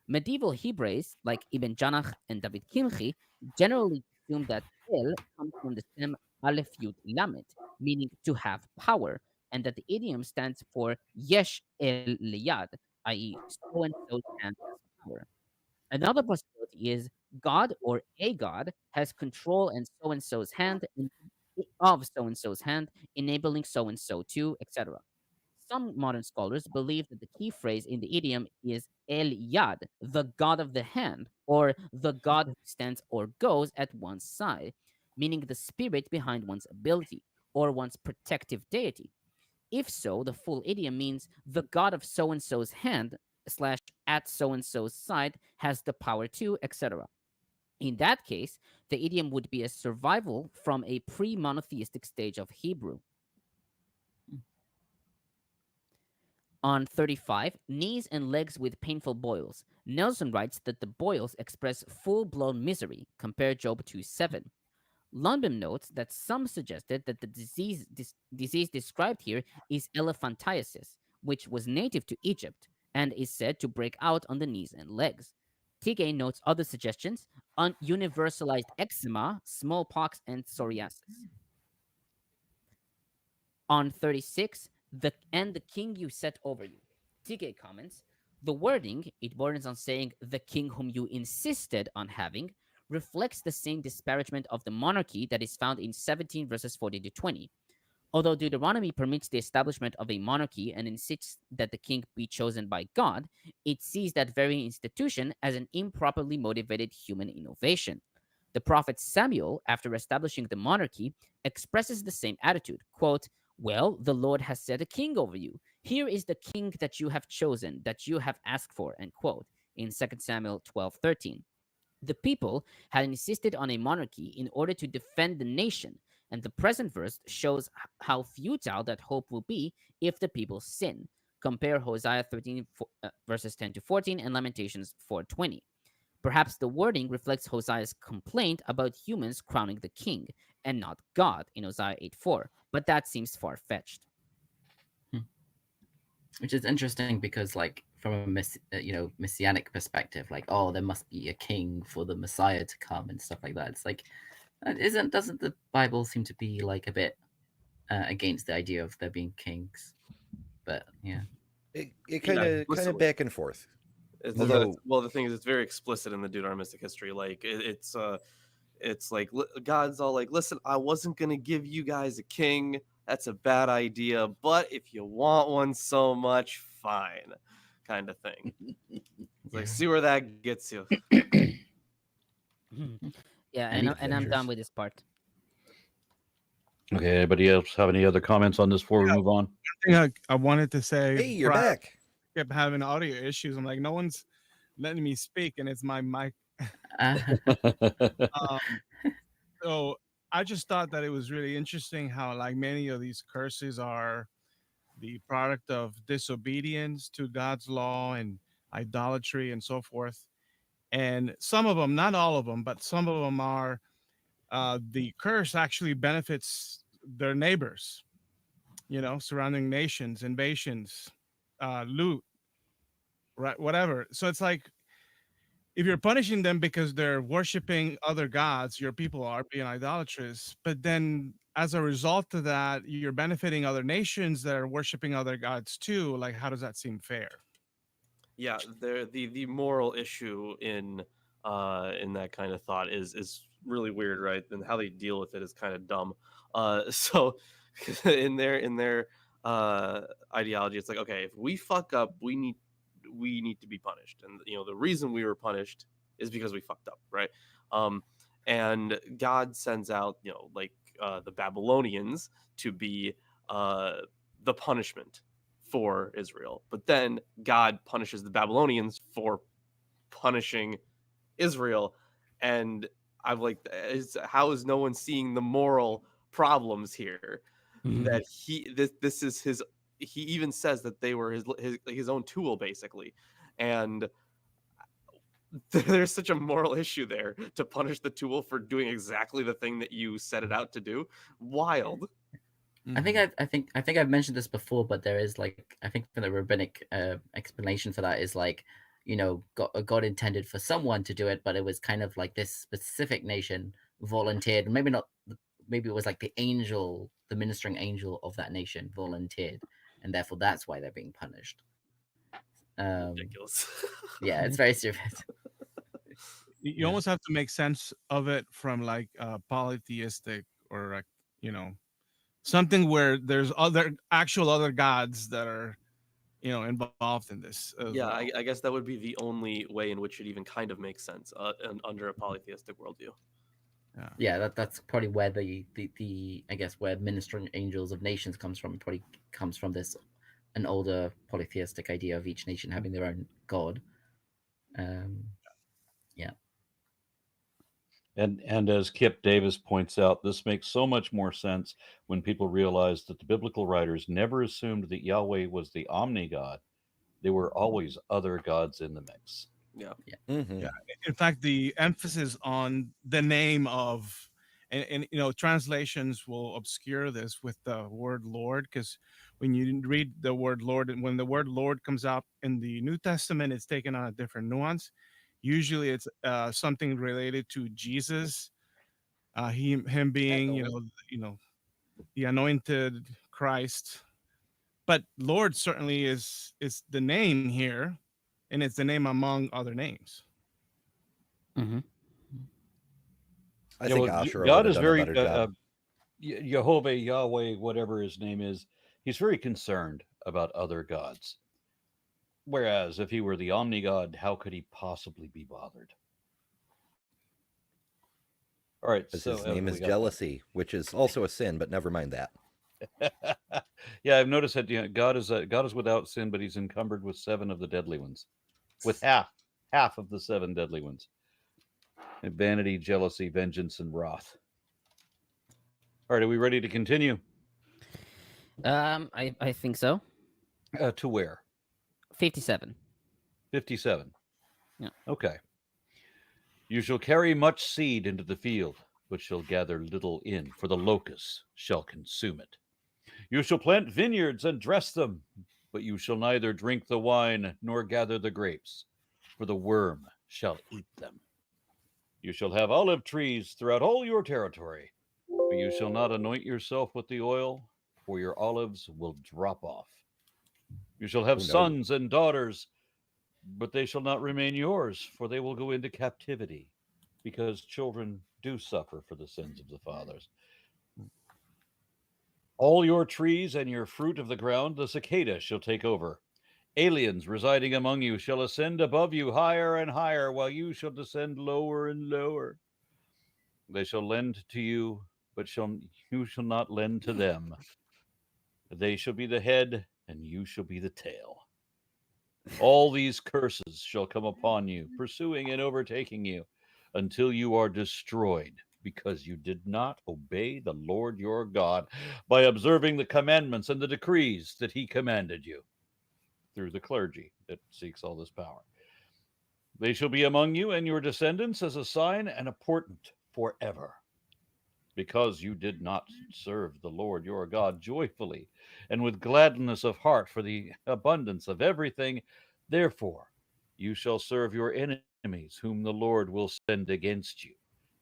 Medieval Hebrews, like Ibn Janach and David Kimchi, generally assume that el comes from the stem aleph yud lamet, meaning to have power, and that the idiom stands for yesh el leyad, i.e., so and so's hand has power. Another possibility is God or a God has control and so's hand of so and so's hand, enabling so and so to, etc. Some modern scholars believe that the key phrase in the idiom is El Yad, the God of the hand, or the God who stands or goes at one's side, meaning the spirit behind one's ability, or one's protective deity. If so, the full idiom means the God of so and so's hand slash at so and so's side has the power to, etc. In that case, the idiom would be a survival from a pre monotheistic stage of Hebrew. On 35, knees and legs with painful boils. Nelson writes that the boils express full-blown misery, compare Job 2:7. Lundbom notes that some suggested that the disease described here is elephantiasis, which was native to Egypt and is said to break out on the knees and legs. Tigay notes other suggestions on universalized eczema, smallpox, and psoriasis. On 36, the king you set over you. Tigay comments, the wording, it borders on saying the king whom you insisted on having, reflects the same disparagement of the monarchy that is found in 17 verses 40 to 20. Although Deuteronomy permits the establishment of a monarchy and insists that the king be chosen by God, it sees that very institution as an improperly motivated human innovation. The prophet Samuel, after establishing the monarchy, expresses the same attitude, quote, well, the Lord has set a king over you. Here is the king that you have chosen, that you have asked for, end quote, in 2 Samuel 12:13. The people had insisted on a monarchy in order to defend the nation, and the present verse shows how futile that hope will be if the people sin. Compare Hosea 13 verses 10 to 14 and Lamentations 4:20. Perhaps the wording reflects Hosea's complaint about humans crowning the king and not God in Hosea 8:4, but that seems far-fetched. Which is interesting because, like, from a messianic perspective, like, oh, there must be a king for the Messiah to come and stuff like that. It's like, doesn't the Bible seem to be like a bit against the idea of there being kings? But yeah, it kind of back and forth. Well, the thing is, it's very explicit in the Deuteronomistic history. Like it's like God's all like, listen, I wasn't gonna give you guys a king. That's a bad idea. But if you want one so much, fine, kind of thing. It's like, see where that gets you. Yeah, and I'm done with this part. Okay, anybody else have any other comments on this before we move on? I wanted to say, Hey, you're prior- back. kept having audio issues. I'm like, no one's letting me speak, and it's my mic. So I just thought that it was really interesting how, like, many of these curses are the product of disobedience to God's law and idolatry and so forth. And some of them, not all of them, but some of them are the curse actually benefits their neighbors, surrounding nations, invasions, loot, right, whatever. So it's like, if you're punishing them because they're worshiping other gods, your people are being idolatrous, but then as a result of that, you're benefiting other nations that are worshiping other gods too. Like, how does that seem fair? Yeah, the moral issue in that kind of thought is really weird, right? And how they deal with it is kind of dumb. So in their ideology, it's like, okay, if we fuck up, we need to be punished, and the reason we were punished is because we fucked up, right? And God sends out the Babylonians to be the punishment for Israel, but then God punishes the Babylonians for punishing Israel, and I'm like, how is no one seeing the moral problems here? That this is his. He even says that they were his own tool, basically, and there's such a moral issue there to punish the tool for doing exactly the thing that you set it out to do. Wild. I think I've mentioned this before, but there is, like, I think the rabbinic explanation for that is, like, God intended for someone to do it, but it was kind of like this specific nation volunteered. Maybe it was like the ministering angel of that nation volunteered, and therefore that's why they're being punished. Ridiculous. Yeah, it's very stupid. You almost have to make sense of it from, like, polytheistic, or, like, something where there's actual other gods that are involved in this as Yeah, well. I guess that would be the only way in which it even kind of makes sense under a polytheistic worldview. Yeah, that's probably where the I guess where ministering angels of nations comes from. It probably comes from an older polytheistic idea of each nation having their own god. Yeah. And as Kip Davis points out, this makes so much more sense when people realize that the biblical writers never assumed that Yahweh was the omni-God. There were always other gods in the mix. Yeah. Mm-hmm. Yeah. In fact, the emphasis on the name of, and translations will obscure this with the word Lord, because when you read the word Lord, and when the word Lord comes out in the New Testament, it's taken on a different nuance. Usually, it's something related to Jesus, him being, the anointed Christ. But Lord certainly is the name here, and it's the name among other names. Mm-hmm. I think Asherah God would have is done very a better job. Jehovah, Yahweh, whatever his name is. He's very concerned about other gods. Whereas if he were the omni-God, how could he possibly be bothered? All right, Because so his name we is got- jealousy, which is also a sin, but never mind that. Yeah, I've noticed that God is without sin, but he's encumbered with 7 of the deadly ones, with half of the 7 deadly ones: vanity, jealousy, vengeance, and wrath. All right, are we ready to continue? I think so. To where? 57. 57. Yeah. Okay. You shall carry much seed into the field, but shall gather little in, for the locusts shall consume it. You shall plant vineyards and dress them, but you shall neither drink the wine nor gather the grapes, for the worm shall eat them. You shall have olive trees throughout all your territory, but you shall not anoint yourself with the oil, for your olives will drop off. You shall have Oh, no. sons and daughters, but they shall not remain yours, for they will go into captivity, because children do suffer for the sins of the fathers. All your trees and your fruit of the ground the cicada shall take over. Aliens residing among you shall ascend above you higher and higher, while you shall descend lower and lower. They shall lend to you but you shall not lend to them. They shall be the head, and you shall be the tail. All these curses shall come upon you, pursuing and overtaking you, until you are destroyed, because you did not obey the Lord your God by observing the commandments and the decrees that he commanded you through the clergy that seeks all this power. They shall be among you and your descendants as a sign and a portent forever, because you did not serve the Lord your God joyfully and with gladness of heart for the abundance of everything. Therefore, you shall serve your enemies, whom the Lord will send against you,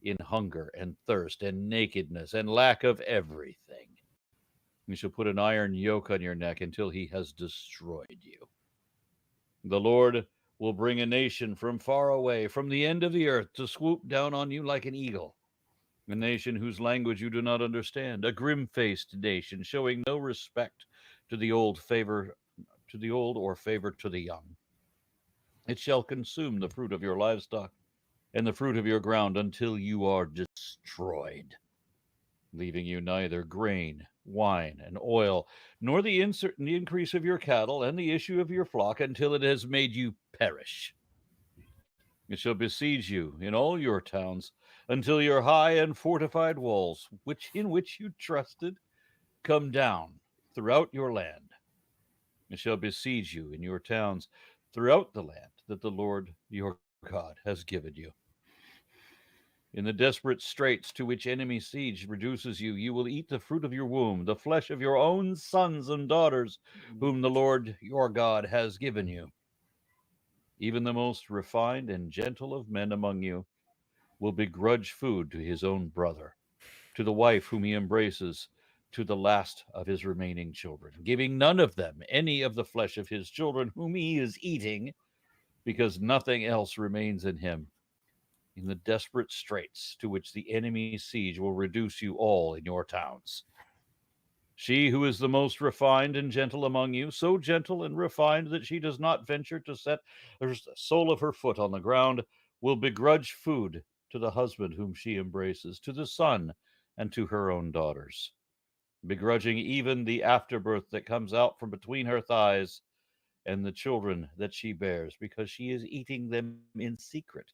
in hunger and thirst and nakedness and lack of everything. You shall put an iron yoke on your neck until he has destroyed you. The Lord will bring a nation from far away, from the end of the earth, to swoop down on you like an eagle. A nation whose language you do not understand, a grim-faced nation, showing no respect to the old or favor to the young. It shall consume the fruit of your livestock and the fruit of your ground until you are destroyed, leaving you neither grain, wine, and oil, nor the increase of your cattle and the issue of your flock, until it has made you perish. It shall besiege you in all your towns, until your high and fortified walls, in which you trusted, come down throughout your land. It shall besiege you in your towns throughout the land that the Lord your God has given you. In the desperate straits to which enemy siege reduces you, you will eat the fruit of your womb, the flesh of your own sons and daughters, whom the Lord your God has given you. Even the most refined and gentle of men among you will begrudge food to his own brother, to the wife whom he embraces, to the last of his remaining children, giving none of them any of the flesh of his children whom he is eating, because nothing else remains in him. In the desperate straits to which the enemy's siege will reduce you all in your towns. She who is the most refined and gentle among you, so gentle and refined that she does not venture to set the sole of her foot on the ground, will begrudge food to the husband whom she embraces, to the son, and to her own daughters, begrudging even the afterbirth that comes out from between her thighs and the children that she bears, because she is eating them in secret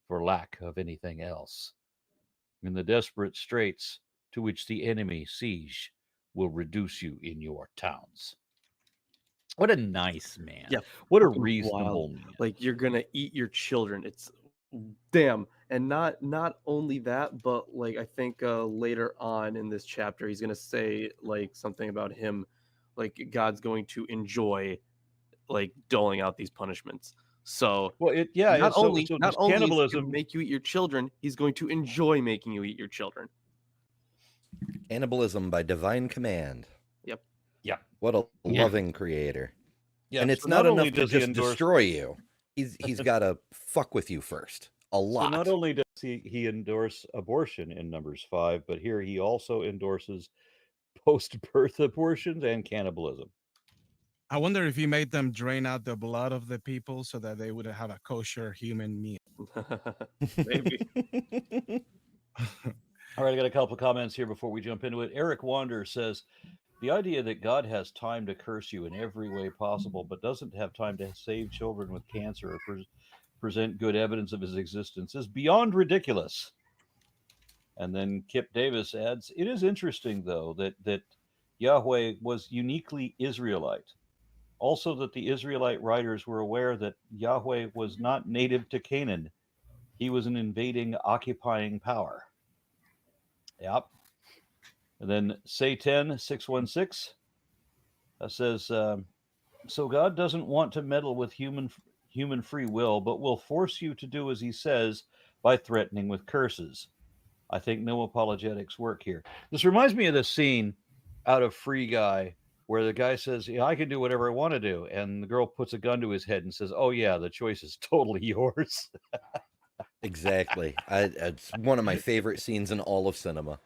for lack of anything else. In the desperate straits to which the enemy siege will reduce you in your towns. What a nice man. Yeah, What a fucking reasonable wild. man. Like, you're gonna eat your children. It's damn. And not only that, but like I think later on in this chapter he's gonna say like something about him, like God's going to enjoy like doling out these punishments. So Well, not so only just is he gonna cannibalism. make you eat your children, he's going to enjoy making you eat your children. Cannibalism by divine command. Yep. Yeah. What a Yeah. loving creator. Yeah, And it's so not only enough to does he just endorse- destroy you. He's got to fuck with you first. A lot. So not only does he endorse abortion in Numbers 5, but here he also endorses post-birth abortions and cannibalism. I wonder if he made them drain out the blood of the people so that they would have a kosher human meal. Maybe. All right, I got a couple of comments here before we jump into it. Eric Wander says, the idea that God has time to curse you in every way possible, but doesn't have time to save children with cancer or present good evidence of his existence is beyond ridiculous. And then Kip Davis adds, it is interesting, though, that Yahweh was uniquely Israelite. Also, that the Israelite writers were aware that Yahweh was not native to Canaan. He was an invading, occupying power. Yep. And then Satan 616 says, so God doesn't want to meddle with human free will, but will force you to do as he says by threatening with curses. I think no apologetics work here. This reminds me of the scene out of Free Guy where the guy says, I can do whatever I want to do. And the girl puts a gun to his head and says, oh, yeah, the choice is totally yours. Exactly. It's one of my favorite scenes in all of cinema.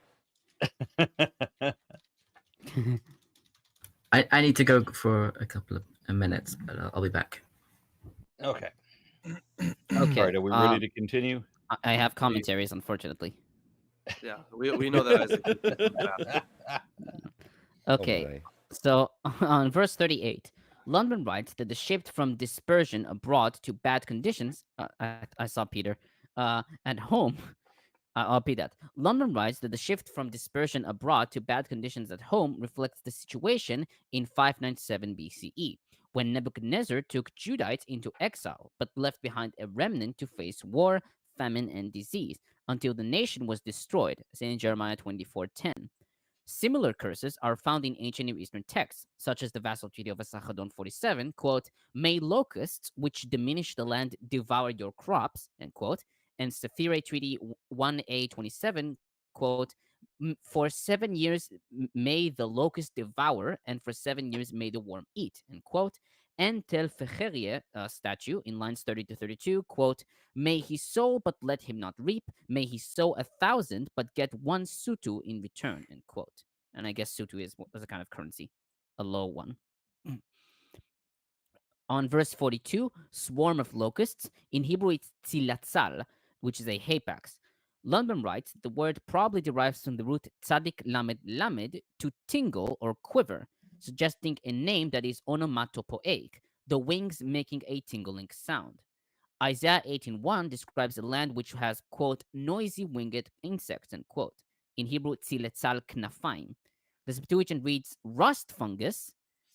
I need to go for a couple of minutes, but I'll be back. Okay. Okay. All right, are we ready to continue? I have commentaries, unfortunately. Yeah, we know that Isaac is a bastard. Okay, boy. so on verse 38, Lundbom writes that the shift from dispersion abroad to bad conditions, I saw Peter, at home. I'll repeat that. Lundbom writes that the shift from dispersion abroad to bad conditions at home reflects the situation in 597 BCE, when Nebuchadnezzar took Judites into exile, but left behind a remnant to face war, famine, and disease, until the nation was destroyed, as in Jeremiah 24:10. Similar curses are found in ancient Near Eastern texts, such as the Vassal Treaty of Esarhaddon 47, quote, "May locusts, which diminish the land, devour your crops," end quote, and Sephirah Treaty 1A 27, quote, "For 7 years may the locust devour, and for 7 years may the worm eat," end quote. And Tel Fecherie statue in lines 30 to 32, quote, "May he sow, but let him not reap. May he sow 1,000, but get 1 sutu in return," end quote. And I guess sutu is a kind of currency, a low one. On verse 42, swarm of locusts, in Hebrew it's tzilatzal, which is a hapax. Lundbom writes the word probably derives from the root tzadik lamed lamed, to tingle or quiver, suggesting a name that is onomatopoeic, the wings making a tingling sound. Isaiah 18:1 describes a land which has, quote, "noisy winged insects," end quote. In Hebrew, tziletzal knafim. The Septuagint reads rust fungus,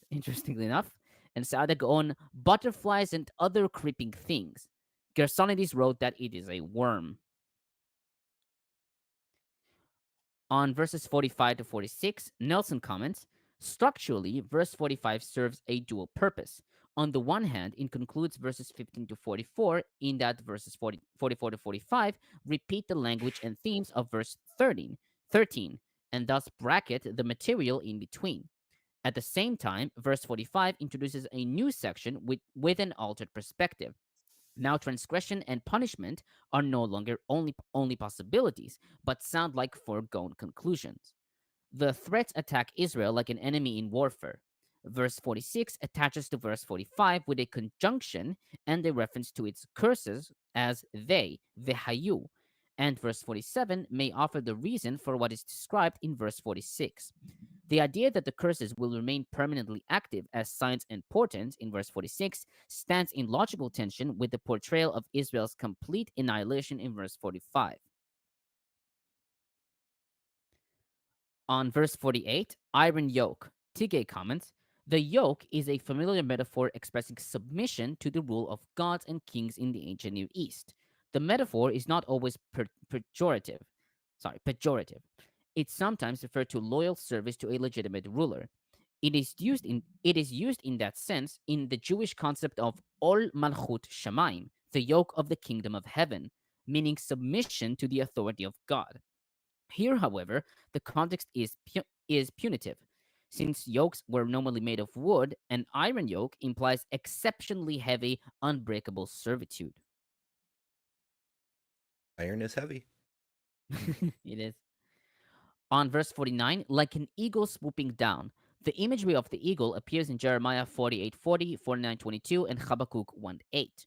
interestingly enough, and Sa'ada go on butterflies and other creeping things. Gersonides wrote that it is a worm. On verses 45 to 46, Nelson comments, structurally, verse 45 serves a dual purpose. On the one hand, it concludes verses 15 to 44, in that verses 44 to 45 repeat the language and themes of verse 13, and thus bracket the material in between. At the same time, verse 45 introduces a new section with an altered perspective. Now, transgression and punishment are no longer only possibilities, but sound like foregone conclusions. The threats attack Israel like an enemy in warfare. Verse 46 attaches to verse 45 with a conjunction and a reference to its curses as they, vehayu, and verse 47 may offer the reason for what is described in verse 46. The idea that the curses will remain permanently active as signs and portents in verse 46 stands in logical tension with the portrayal of Israel's complete annihilation in verse 45. On verse 48, iron yoke, Tigay comments, the yoke is a familiar metaphor expressing submission to the rule of gods and kings in the ancient Near East. The metaphor is not always pejorative. It sometimes refers to loyal service to a legitimate ruler. It is used in that sense in the Jewish concept of ol malchut shamayim, the yoke of the kingdom of heaven, meaning submission to the authority of God. Here, however, the context is punitive. Since yokes were normally made of wood, an iron yoke implies exceptionally heavy, unbreakable servitude. Iron is heavy. It is. On verse 49, like an eagle swooping down. The imagery of the eagle appears in Jeremiah 48:40, 49:22, and Habakkuk 1:8.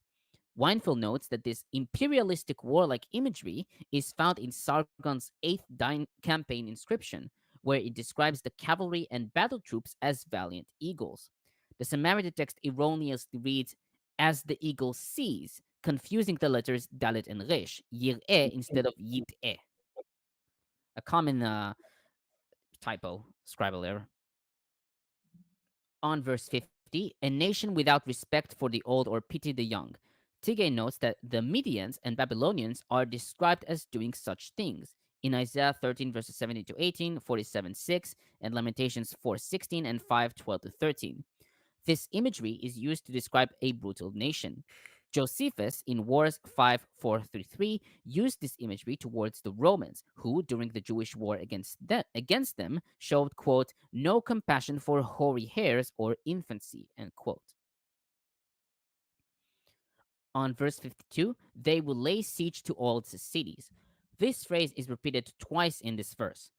Weinfeld notes that this imperialistic warlike imagery is found in Sargon's 8th campaign inscription, where it describes the cavalry and battle troops as valiant eagles. The Samaritan text erroneously reads, "as the eagle sees," confusing the letters Dalet and Resh, Yir'eh instead of Yit'eh. A common typo, scribal error. On verse 50, a nation without respect for the old or pity the young. Tigay notes that the Medians and Babylonians are described as doing such things in Isaiah 13 verses 17 to 18, 47:6, and Lamentations 4:16 and 5:12 to 13. This imagery is used to describe a brutal nation. Josephus in Wars 5:4-3 used this imagery towards the Romans, who, during the Jewish war against them, showed, quote, "no compassion for hoary hairs or infancy," end quote. On verse 52, they will lay siege to all the cities. This phrase is repeated twice in this verse.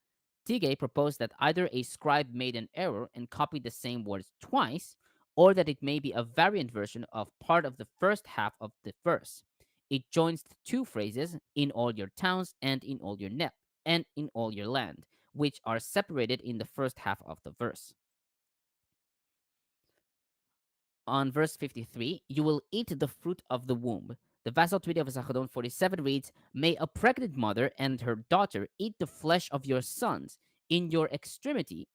Tigay proposed that either a scribe made an error and copied the same words twice, or that it may be a variant version of part of the first half of the verse. It joins the two phrases, "in all your towns" and "in all your and in all your land, which are separated in the first half of the verse. On verse 53, you will eat the fruit of the womb. The Vassal Treaty of Zachadon 47 reads, may a pregnant mother and her daughter eat the flesh of your sons. In your extremity,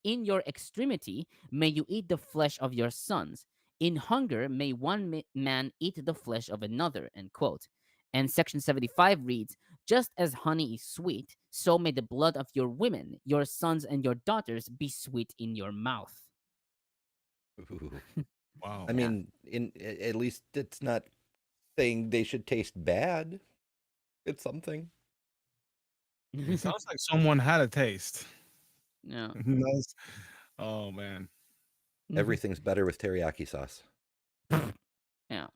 in your extremity may you eat the flesh of your sons. In hunger may one man eat the flesh of another, end quote. And section 75 reads, just as honey is sweet, so may the blood of your women, your sons and your daughters be sweet in your mouth. Ooh. Wow. I mean, at least it's not saying they should taste bad. It's something. It sounds like someone had a taste. Yeah. Nice. Oh man. Everything's better with teriyaki sauce. Yeah.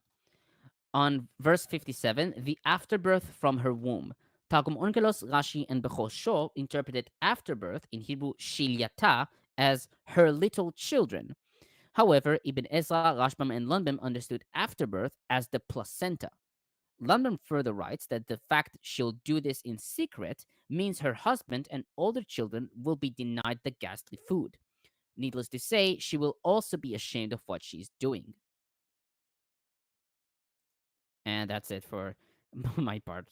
On verse 57, the afterbirth from her womb. Targum Onkelos, Rashi, and Bechosho interpreted afterbirth in Hebrew shilyata as her little children. However, Ibn Ezra, Rashbam, and Lundbom understood afterbirth as the placenta. Lundbom further writes that the fact she'll do this in secret means her husband and older children will be denied the ghastly food. Needless to say, she will also be ashamed of what she's doing. And that's it for my part.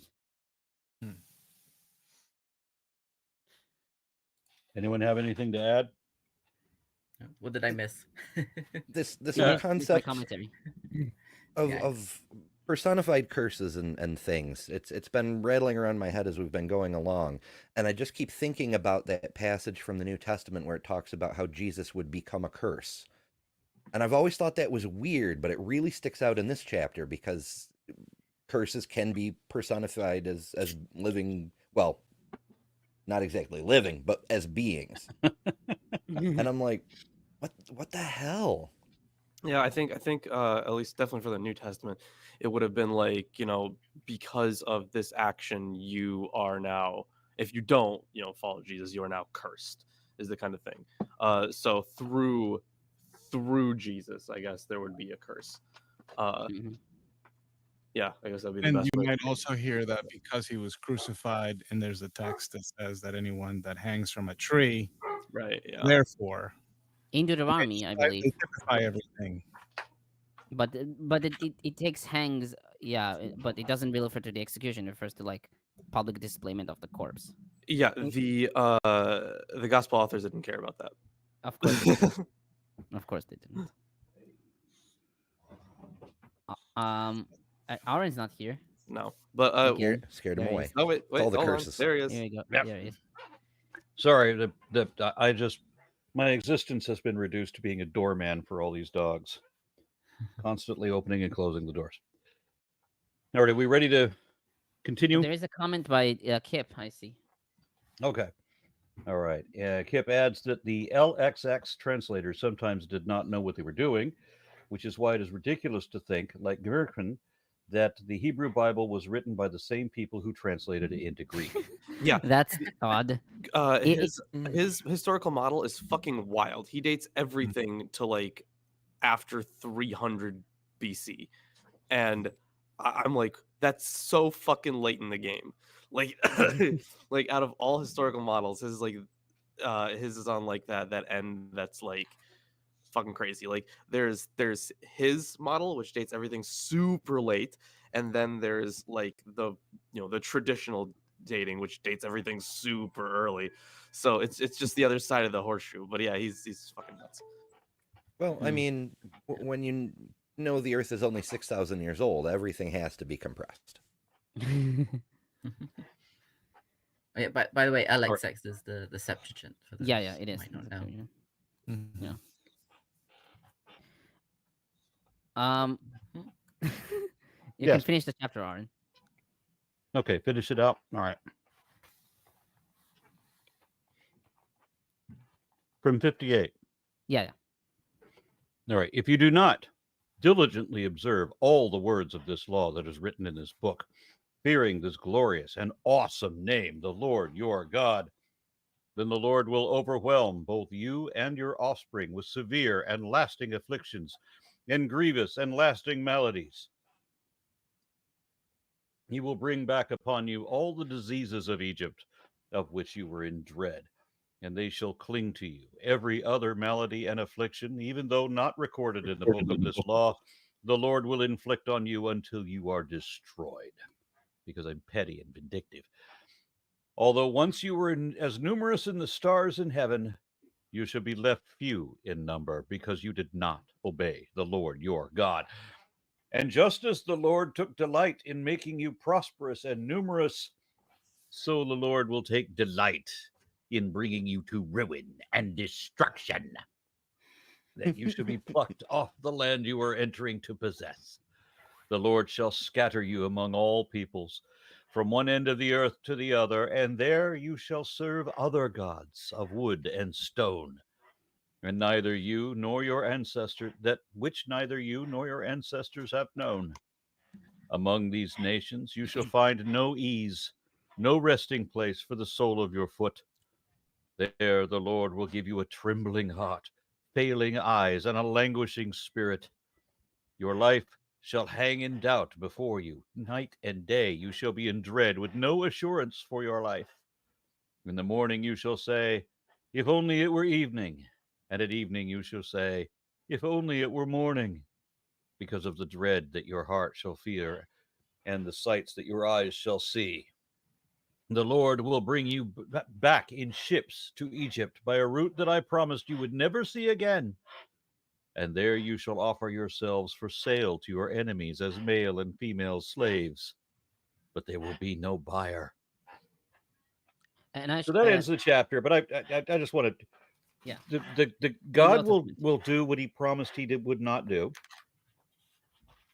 Anyone have anything to add? What did I miss? This Yeah. It's my concept commentary. of personified curses and things. It's been rattling around my head as we've been going along, and I just keep thinking about that passage from the New Testament where it talks about how Jesus would become a curse. And I've always thought that was weird, but it really sticks out in this chapter because curses can be personified as living, well, not exactly living, but as beings. And I'm like, what the hell? Yeah, I think at least definitely for the New Testament, it would have been like, because of this action, you are now, if you don't, follow Jesus, you are now cursed, is the kind of thing. So through Jesus, I guess there would be a curse. Mhm. Yeah, I guess that'd be the And best you way. might also hear that because he was crucified, and there's a text that says that anyone that hangs from a tree, Right. Yeah. therefore, In Deuteronomy, I believe. they typify everything. But it takes hangs, but it doesn't really refer to the execution. It refers to like public displayment of the corpse. Yeah. The gospel authors didn't care about that. Of course, they didn't. Of course they didn't. Aaron's not here. No. But Again. Scared him There he away. is. oh wait, all the hold on. curses. There he is. Here we go. Yep. There he is. Sorry, my existence has been reduced to being a doorman for all these dogs, constantly opening and closing the doors. All right, are we ready to continue? There is a comment by Kip, I see. Okay. All right. Kip adds that the LXX translators sometimes did not know what they were doing, which is why it is ridiculous to think, like Gerken, that the Hebrew Bible was written by the same people who translated it into Greek. Yeah. That's odd. His historical model is fucking wild. He dates everything to like after 300 BC, and I'm like, that's so fucking late in the game. Like, like out of all historical models, his is like, his is on like that end that's like fucking crazy. Like, there's his model which dates everything super late, and then there's like the the traditional dating which dates everything super early. So it's just the other side of the horseshoe. But yeah, he's fucking nuts. Well, I mean, when you know the Earth is only 6,000 years old, everything has to be compressed. Oh, yeah, by the way, LXX is the Septuagint. For those yeah, it who is. might not know. Yeah. You can Yes. finish the chapter, Aaron. Okay, finish it up. All right. From 58. Yeah. All right. If you do not diligently observe all the words of this law that is written in this book, fearing this glorious and awesome name, the Lord your God, then the Lord will overwhelm both you and your offspring with severe and lasting afflictions and grievous and lasting maladies. He will bring back upon you all the diseases of Egypt, of which you were in dread, and they shall cling to you. Every other malady and affliction, even though not recorded in the book of this law, the Lord will inflict on you until you are destroyed, because I'm petty and vindictive. Although once you were as numerous in the stars in heaven, you shall be left few in number, because you did not obey the Lord your God. And just as the Lord took delight in making you prosperous and numerous, so the Lord will take delight in bringing you to ruin and destruction, that you shall be plucked off the land you are entering to possess. The Lord shall scatter you among all peoples, from one end of the earth to the other, and there you shall serve other gods of wood and stone. And neither you nor your ancestors, that which neither you nor your ancestors have known. Among these nations you shall find no ease, no resting place for the sole of your foot. There the Lord will give you a trembling heart, failing eyes, and a languishing spirit. Your life shall hang in doubt before you. Night and day you shall be in dread, with no assurance for your life. In the morning you shall say, if only it were evening. And at evening you shall say, if only it were morning. Because of the dread that your heart shall fear, and the sights that your eyes shall see. The Lord will bring you back in ships to Egypt by a route that I promised you would never see again. And there you shall offer yourselves for sale to your enemies as male and female slaves. But there will be no buyer. And I So that ends the chapter. But I just want to. Yeah. The God will do what he promised he would not do.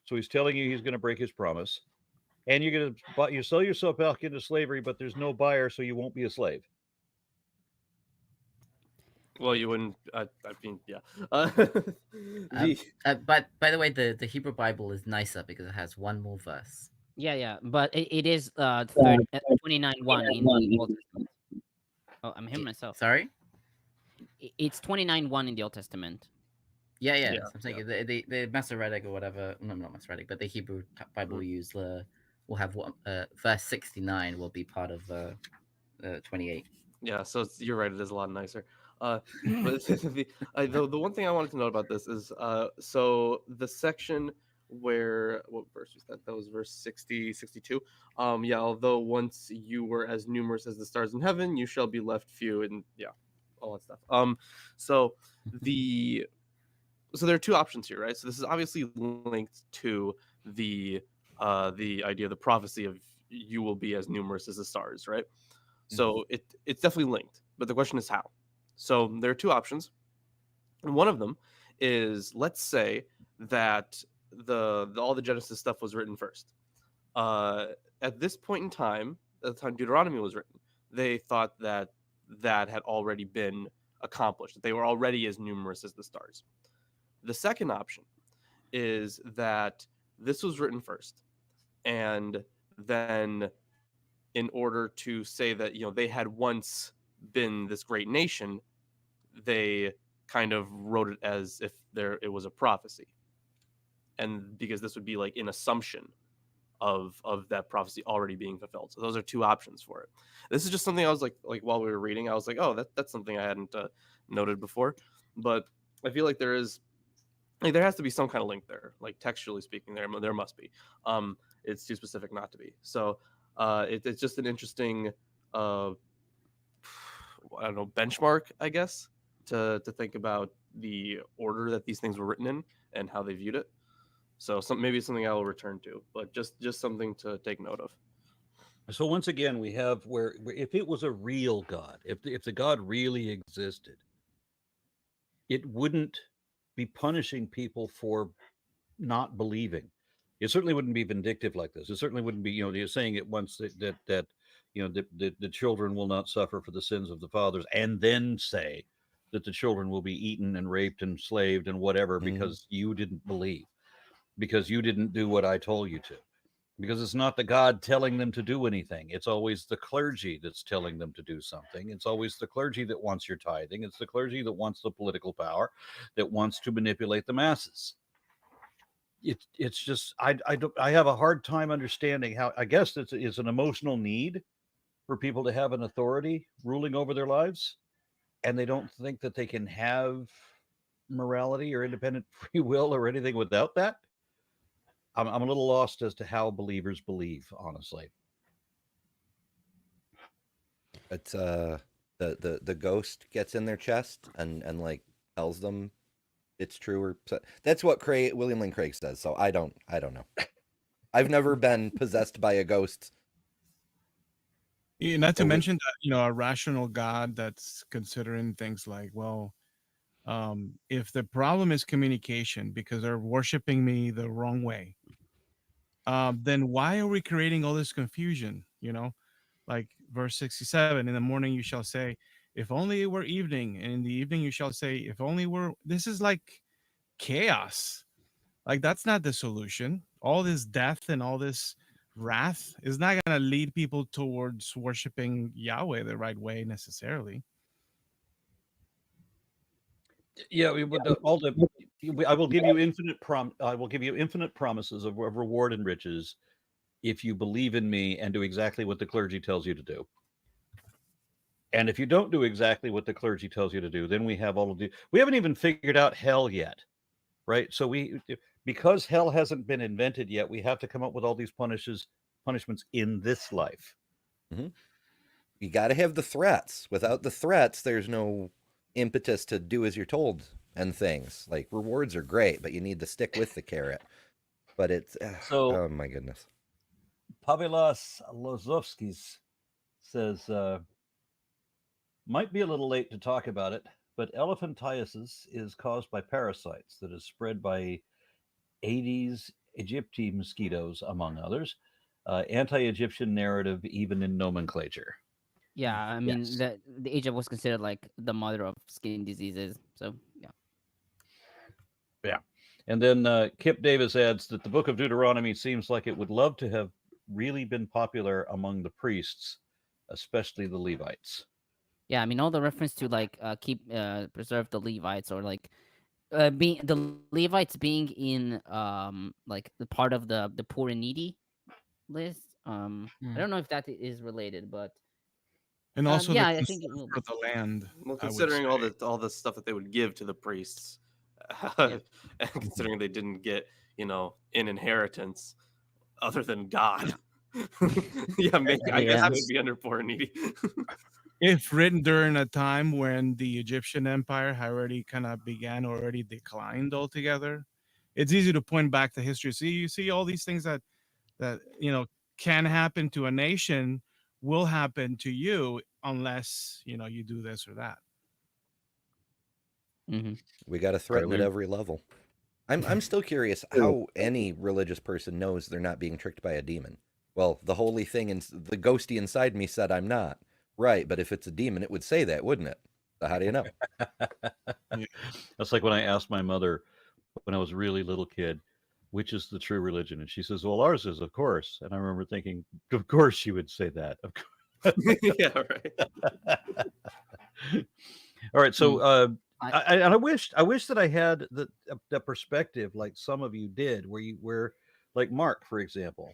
So he's telling you he's going to break his promise. And you're going to you sell yourself back into slavery, but there's no buyer, so you won't be a slave. Well, you wouldn't. I mean, yeah. But by the way, the Hebrew Bible is nicer because it has one more verse. Yeah, but it is 29:1 in the Old Testament. Oh, I'm hearing myself. Sorry? It's 29:1 in the Old Testament. Yeah. So I'm saying the Masoretic or whatever. No, not Masoretic, but the Hebrew Bible we use will have verse 69 will be part of 28. Yeah, so you're right. It is a lot nicer. But the one thing I wanted to note about this is so the section where what verse was that? That was verse 60, 62. Yeah, although once you were as numerous as the stars in heaven, you shall be left few, and yeah, all that stuff. So there are two options here, right? So this is obviously linked to the idea of the prophecy of you will be as numerous as the stars, right? So it's definitely linked, but the question is how. So there are two options, and one of them is, let's say that all the Genesis stuff was written first. At this point in time, at the time Deuteronomy was written, they thought that had already been accomplished, that they were already as numerous as the stars. The second option is that this was written first, and then in order to say that they had once been this great nation, they kind of wrote it as if it was a prophecy, and because this would be like an assumption of that prophecy already being fulfilled. So those are two options for it. This is just something I was like while we were reading, I was like, oh, that's something I hadn't noted before, but I feel like there has to be some kind of link there, like textually speaking. There must be. It's too specific not to be. So it's just an interesting, I don't know, benchmark, I guess, to think about the order that these things were written in and how they viewed it. So maybe something I will return to, but just something to take note of. So once again, we have where if it was a real God, if the God really existed, it wouldn't be punishing people for not believing. It certainly wouldn't be vindictive like this. It certainly wouldn't be, you're saying it once that the children will not suffer for the sins of the fathers, and then say that the children will be eaten and raped and slaved and whatever because you didn't believe, because you didn't do what I told you to. Because it's not the God telling them to do anything. It's always the clergy that's telling them to do something. It's always the clergy that wants your tithing. It's the clergy that wants the political power, that wants to manipulate the masses. it's just I have a hard time understanding how. I guess it's an emotional need for people to have an authority ruling over their lives, and they don't think that they can have morality or independent free will or anything without that. I'm a little lost as to how believers believe, honestly. It's the ghost gets in their chest and like tells them it's true, or that's what William Lane Craig says. So I don't know. I've never been possessed by a ghost. Yeah, not to mention that, a rational God that's considering things like, well, if the problem is communication because they're worshiping me the wrong way, then why are we creating all this confusion? Like verse 67, in the morning you shall say, if only it were evening, and in the evening you shall say, if only were. This is like chaos. Like, that's not the solution. All this death and all this wrath is not going to lead people towards worshiping Yahweh the right way necessarily. Yeah, I will give you infinite promises of reward and riches if you believe in me and do exactly what the clergy tells you to do. And if you don't do exactly what the clergy tells you to do, then we haven't even figured out hell yet, right? So because hell hasn't been invented yet, we have to come up with all these punishments in this life. Mm-hmm. You got to have the threats. Without the threats, there's no impetus to do as you're told and things. Like, rewards are great, but you need to stick with the carrot. But it's oh my goodness. Pavelas Lozovskis says, might be a little late to talk about it, but elephantiasis is caused by parasites that is spread by Aedes aegypti mosquitoes, among others. Anti-Egyptian narrative, even in nomenclature. Yeah, I mean, Yes. the Egypt was considered like the mother of skin diseases. So yeah. Yeah. And then Kip Davis adds that the book of Deuteronomy seems like it would love to have really been popular among the priests, especially the Levites. Yeah, I mean, all the reference to like preserve the Levites, or like being the Levites being in like the part of the poor and needy list. I don't know if that is related, but And also yeah, the I think it will for be. the land. Well, I would considering say. all the stuff that they would give to the priests, Yeah. and considering they didn't get an inheritance other than God. Yeah, maybe I guess Yeah. it would be under poor and needy. If written during a time when the Egyptian empire had already kind of began or already declined altogether, it's easy to point back to history. See, you see all these things that can happen to a nation will happen to you unless you do this or that. Mm-hmm. We got to threaten at every level. I'm still curious how any religious person knows they're not being tricked by a demon. Well, the holy thing and the ghosty inside me said I'm not. Right, but if it's a demon, it would say that, wouldn't it? So how do you know? That's like when I asked my mother when I was a really little kid, which is the true religion? And she says, well, ours is, of course. And I remember thinking, of course she would say that. Of course. Yeah, right. All right. So I wish that I had the perspective like some of you did, where like Mark, for example,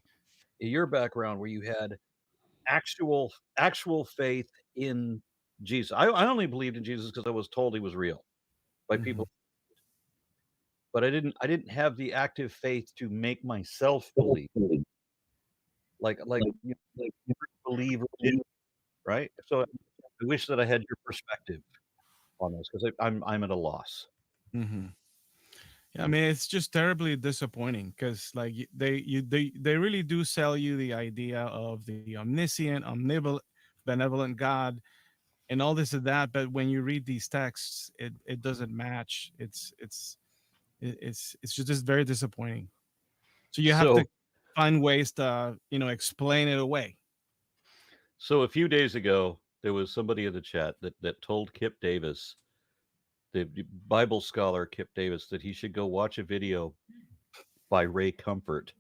in your background, where you had actual faith in Jesus. I only believed in Jesus because I was told he was real by people, but I didn't have the active faith to make myself believe. Like believe, right? So I wish that I had your perspective on this because I'm at a loss. Mm-hmm. Yeah, I mean, it's just terribly disappointing because like they really do sell you the idea of the omniscient, benevolent God and all this and that, but when you read these texts, it doesn't match. It's just very disappointing. So you have to find ways to explain it away. So a few days ago, there was somebody in the chat that told Kip Davis, the Bible scholar Kip Davis, that he should go watch a video by Ray Comfort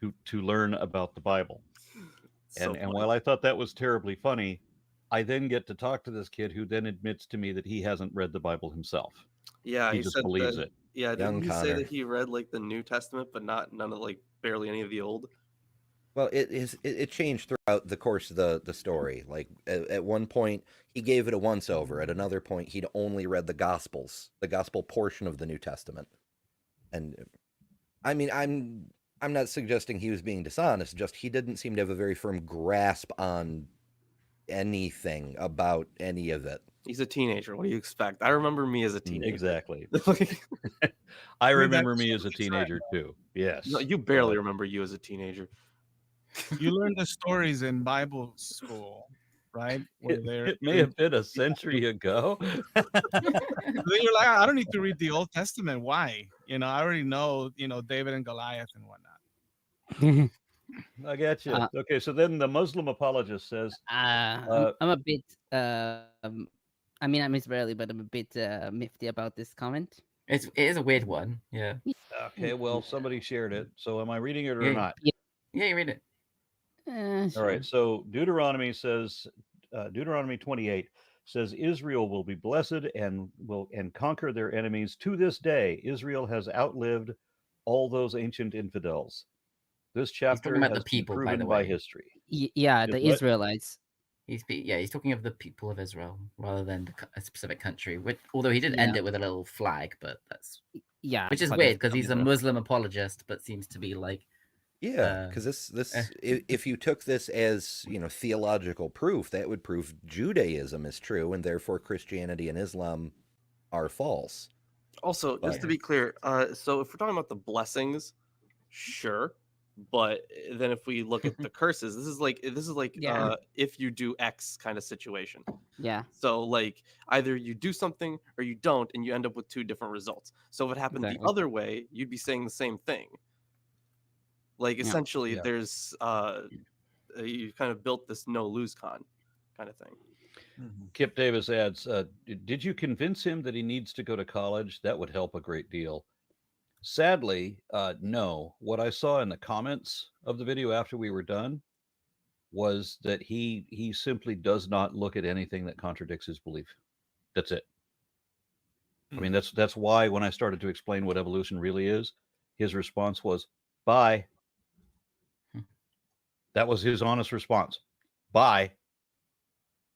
to learn about the Bible. And while I thought that was terribly funny, I then get to talk to this kid who then admits to me that he hasn't read the Bible himself. Yeah, he just believes it. Yeah, Young didn't he say Connor. that he read like the New Testament, but none of like barely any of the Old? Well, it changed throughout the course of the story. Like at one point, he gave it a once over. At another point, he'd only read the Gospels, the Gospel portion of the New Testament. And I mean, I'm not suggesting he was being dishonest. Just he didn't seem to have a very firm grasp on anything about any of it. He's a teenager. What do you expect? I remember me as a teenager. Exactly. Like, I mean, remember that's me what as a he's right. teenager too. Yes. no, you barely remember you as a teenager. You learn the stories in Bible school, right? Where It may have been a century ago. Then you're like, I don't need to read the Old Testament. Why? I already know, David and Goliath and whatnot. I got you. Okay, so then the Muslim apologist says, I'm a bit. I mean, I'm Israeli, but I'm a bit miffy about this comment. It is a weird one. Yeah. okay, well, somebody shared it. So am I reading it or Yeah. not? Yeah, you read it. All Sure. right, so Deuteronomy says, Deuteronomy 28 says, Israel will be blessed and conquer their enemies. To this day, Israel has outlived all those ancient infidels. This chapter about has the people, been by proven the by way. history. Yeah, Is the what? Israelites. He's talking of the people of Israel rather than a specific country. Although he did Yeah. end it with a little flag, but that's Yeah, which is but weird it's because he's a coming. Muslim apologist, but seems to be like Yeah, because if you took this as theological proof, that would prove Judaism is true, and therefore Christianity and Islam are false. Also, just to be clear, so if we're talking about the blessings, sure, but then if we look at the curses, this is like Yeah. if you do X kind of situation. Yeah. So like either you do something or you don't, and you end up with two different results. So if it happened Exactly. the other way, you'd be saying the same thing. Like Yeah. essentially, Yeah. there's you kind of built this no lose con kind of thing. Kip Davis adds, did you convince him that he needs to go to college? That would help a great deal. Sadly, no. What I saw in the comments of the video after we were done was that he simply does not look at anything that contradicts his belief. That's it. I mean, that's why when I started to explain what evolution really is, his response was, bye. That was his honest response. Bye.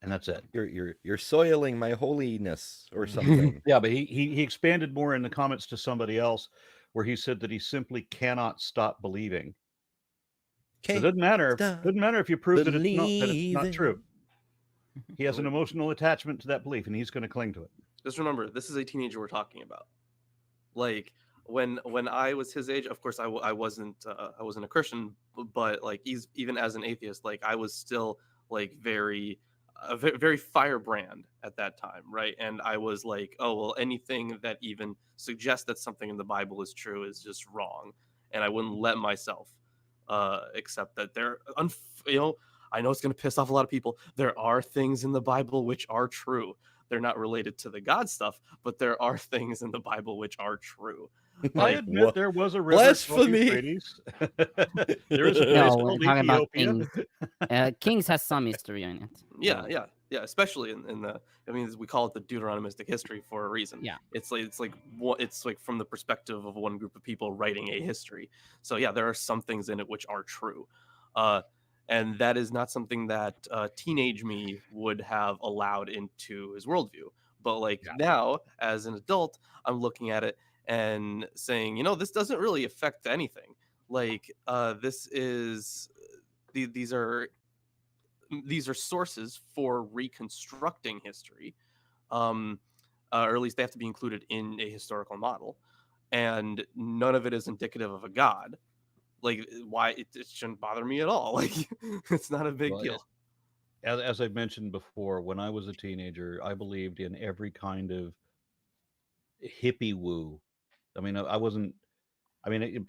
And that's it. You're soiling my holiness or something. Yeah, but he expanded more in the comments to somebody else where he said that he simply cannot stop believing. So it doesn't matter. Doesn't matter if you prove that it's not true. He has an emotional attachment to that belief, and he's going to cling to it. Just remember, this is a teenager we're talking about. Like when I was his age, of course I wasn't a Christian, but like even as an atheist, like I was still like very firebrand at that time, right? And I was like, oh well, anything that even suggests that something in the Bible is true is just wrong, and I wouldn't let myself accept that there. I know it's going to piss off a lot of people. There are things in the Bible which are true. They're not related to the God stuff, but there are things in the Bible which are true. I admit there was a river Blasphemy. There is a place No, we're called talking about Ethiopia. Kings. Kings has some history in it. Yeah. Especially in the, I mean, we call it the Deuteronomistic history for a reason. Yeah. It's like from the perspective of one group of people writing a history. So yeah, there are some things in it which are true, and that is not something that teenage me would have allowed into his worldview. But like now, as an adult, I'm looking at it and saying, this doesn't really affect anything. Like this is these are sources for reconstructing history, or at least they have to be included in a historical model, and none of it is indicative of a god. Like, why it shouldn't bother me at all. Like, it's not a big deal. As I've mentioned before, when I was a teenager, I believed in every kind of hippie woo. I mean, I wasn't. I mean,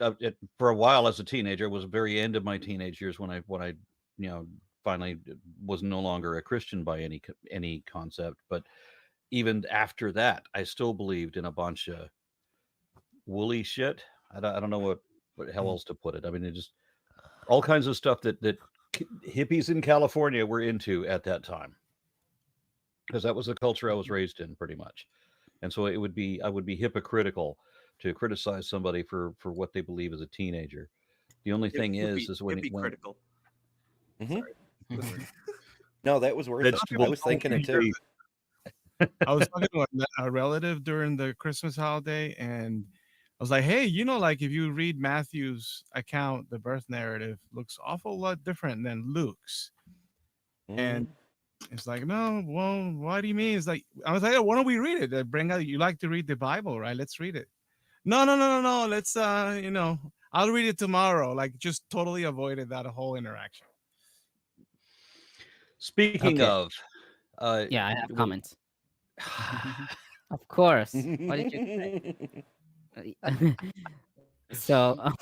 for a while as a teenager, it was the very end of my teenage years when I finally was no longer a Christian by any concept. But even after that, I still believed in a bunch of woolly shit. I don't know what hell else to put it. I mean, it just all kinds of stuff that hippies in California were into at that time, because that was the culture I was raised in, pretty much. And so I would be hypocritical to criticize somebody for what they believe is a teenager. The only thing is when be critical. Mhm. Mhm. No, that was worth it. I Vegetable was thinking it too. I was talking to a relative during the Christmas holiday, and I was like, "Hey, like if you read Matthew's account, the birth narrative looks awful lot different than Luke's." And it's like, "No, well, what do you mean?" It's like, I was like, "Why don't we read it? Bring out. You like to read the Bible, right? Let's read it." No, no, no, no, no. Let's, I'll read it tomorrow. Like, just totally avoided that whole interaction. Speaking Okay. of, Yeah, I have well, comments. Of course. What did you say? So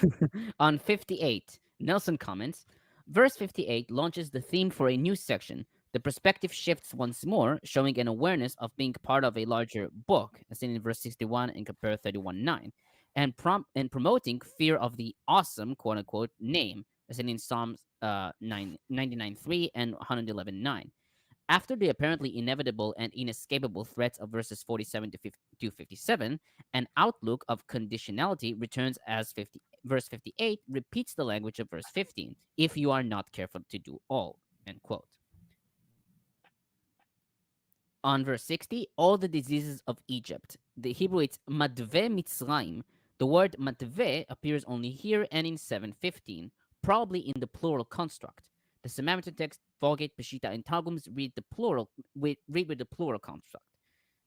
on 58, Nelson comments, verse 58 launches the theme for a new section. The perspective shifts once more, showing an awareness of being part of a larger book, as seen in verse 61 and compare 31:9, and promoting fear of the awesome, quote unquote, name, as seen in Psalms 99:3 and 111:9. After the apparently inevitable and inescapable threats of verses 47 to 57, an outlook of conditionality returns as verse 58 repeats the language of verse 15, if you are not careful to do all, end quote. On verse 60, all the diseases of Egypt. The Hebrew it's Madve Mitzrayim. The word Madve appears only here and in 7:15, probably in the plural construct. The Samaritan text, Vulgate, Peshitta, and Targums read with the plural construct.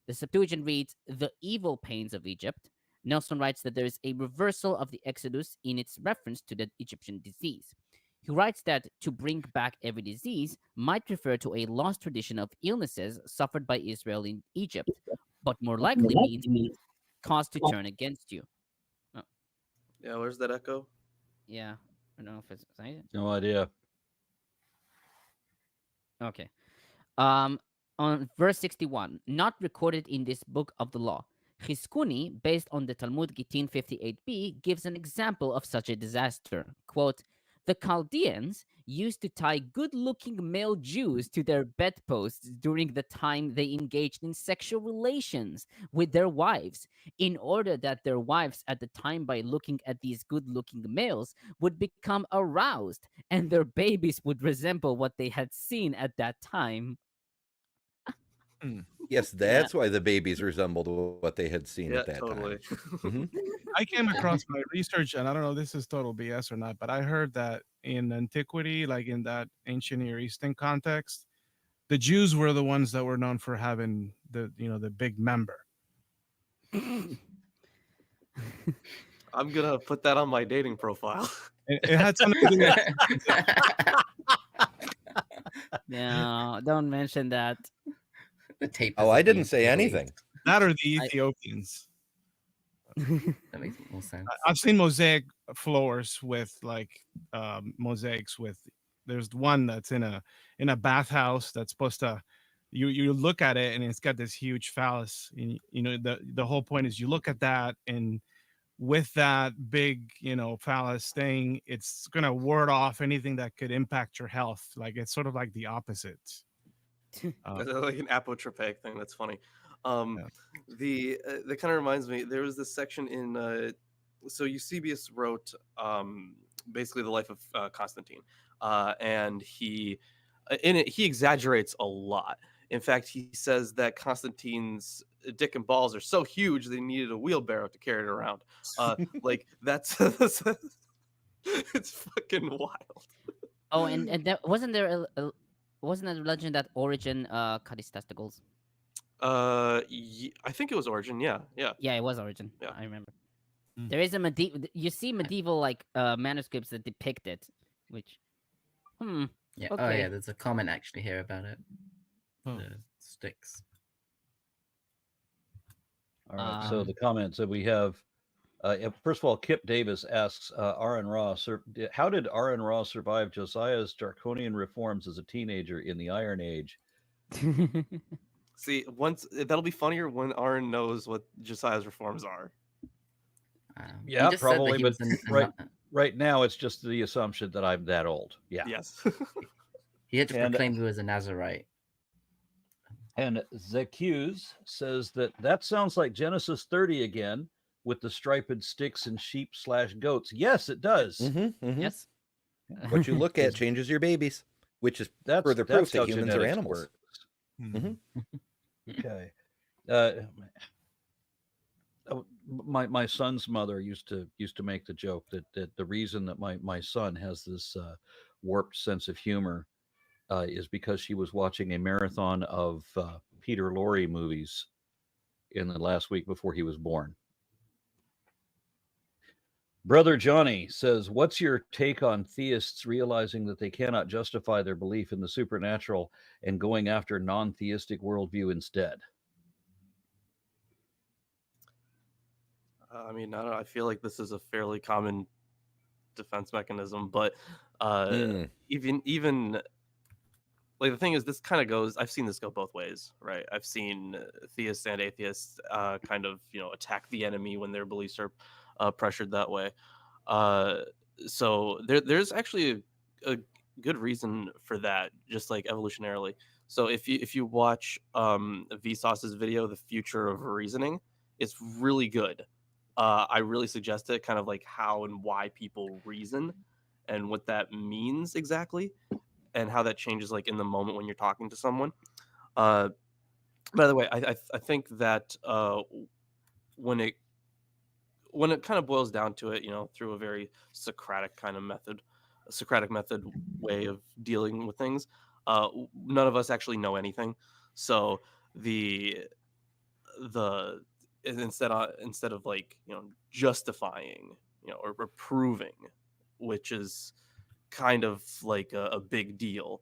The Septuagint reads, the evil pains of Egypt. Nelson writes that there is a reversal of the Exodus in its reference to the Egyptian disease. He writes that to bring back every disease might refer to a lost tradition of illnesses suffered by Israel in Egypt, but more likely means cause to turn against you. Oh, Yeah, where's that echo? yeah, I don't know if it's no idea. okay. On verse 61, not recorded in this book of the law. Chizkuni, based on the Talmud Gittin 58b, gives an example of such a disaster. Quote, the Chaldeans used to tie good-looking male Jews to their bedposts during the time they engaged in sexual relations with their wives, in order that their wives at the time, by looking at these good-looking males, would become aroused, and their babies would resemble what they had seen at that time. Yes, that's why the babies resembled what they had seen at that totally. time. I came across my research, and I don't know if this is total BS or not, but I heard that in antiquity, like in that ancient Near Eastern context, the Jews were the ones that were known for having the big member. I'm gonna put that on my dating profile. It had something to do with No, don't mention that. The tape. Oh, I didn't say anything. that or the Ethiopians. That makes more sense. I've seen mosaic floors with mosaics with. There's one that's in a bathhouse that's supposed to. You look at it and it's got this huge phallus. And, the whole point is you look at that, and with that big phallus thing, it's gonna ward off anything that could impact your health. Like it's sort of like the opposite. Like an apotropaic thing. That's funny. That kind of reminds me. There was this section in. So Eusebius wrote basically the life of Constantine, and he in it he exaggerates a lot. In fact, he says that Constantine's dick and balls are so huge they needed a wheelbarrow to carry it around. Like that's it's fucking wild. Oh, and that, wasn't there wasn't there a legend that Origin cut his testicles? I think it was Origin. Yeah. Yeah, it was Origin. Yeah. I remember. There is a medieval like manuscripts that depict it, which Yeah. Okay. Oh yeah, there's a comment actually here about it. Oh. The sticks. All right. So the comments that we have, first of all, Kip Davis asks, Aaron Ra, how did Aaron Ra survive Josiah's draconian reforms as a teenager in the Iron Age? See, once that'll be funnier when Aaron knows what Josiah's reforms are. Yeah, probably, but right now it's just the assumption that I'm that old. Yeah. Yes. He had to proclaim he was a Nazarite. And Zacchaeus says that sounds like Genesis 30 again. with the striped sticks and sheep/goats. Yes, it does. Yes. What you look at changes your babies, which is further proof that how humans are genetics animals. works. Okay. My son's mother used to make the joke that the reason that my son has this warped sense of humor is because she was watching a marathon of Peter Lorre movies in the last week before he was born. Brother Johnny says, what's your take on theists realizing that they cannot justify their belief in the supernatural and going after non-theistic worldview instead? I mean, I feel like this is a fairly common defense mechanism, but even like the thing is, this kind of goes. I've seen this go both ways, right? I've seen theists and atheists kind of attack the enemy when their beliefs are pressured that way. So there's actually a good reason for that, just like evolutionarily. So if you watch Vsauce's video, The Future of Reasoning, it's really good. I really suggest it, kind of like how and why people reason and what that means exactly, and how that changes like in the moment when you're talking to someone. By the way, I think that when it kind of boils down to it, through a very Socratic method way of dealing with things, none of us actually know anything. So instead of like justifying or proving, which is kind of like a big deal,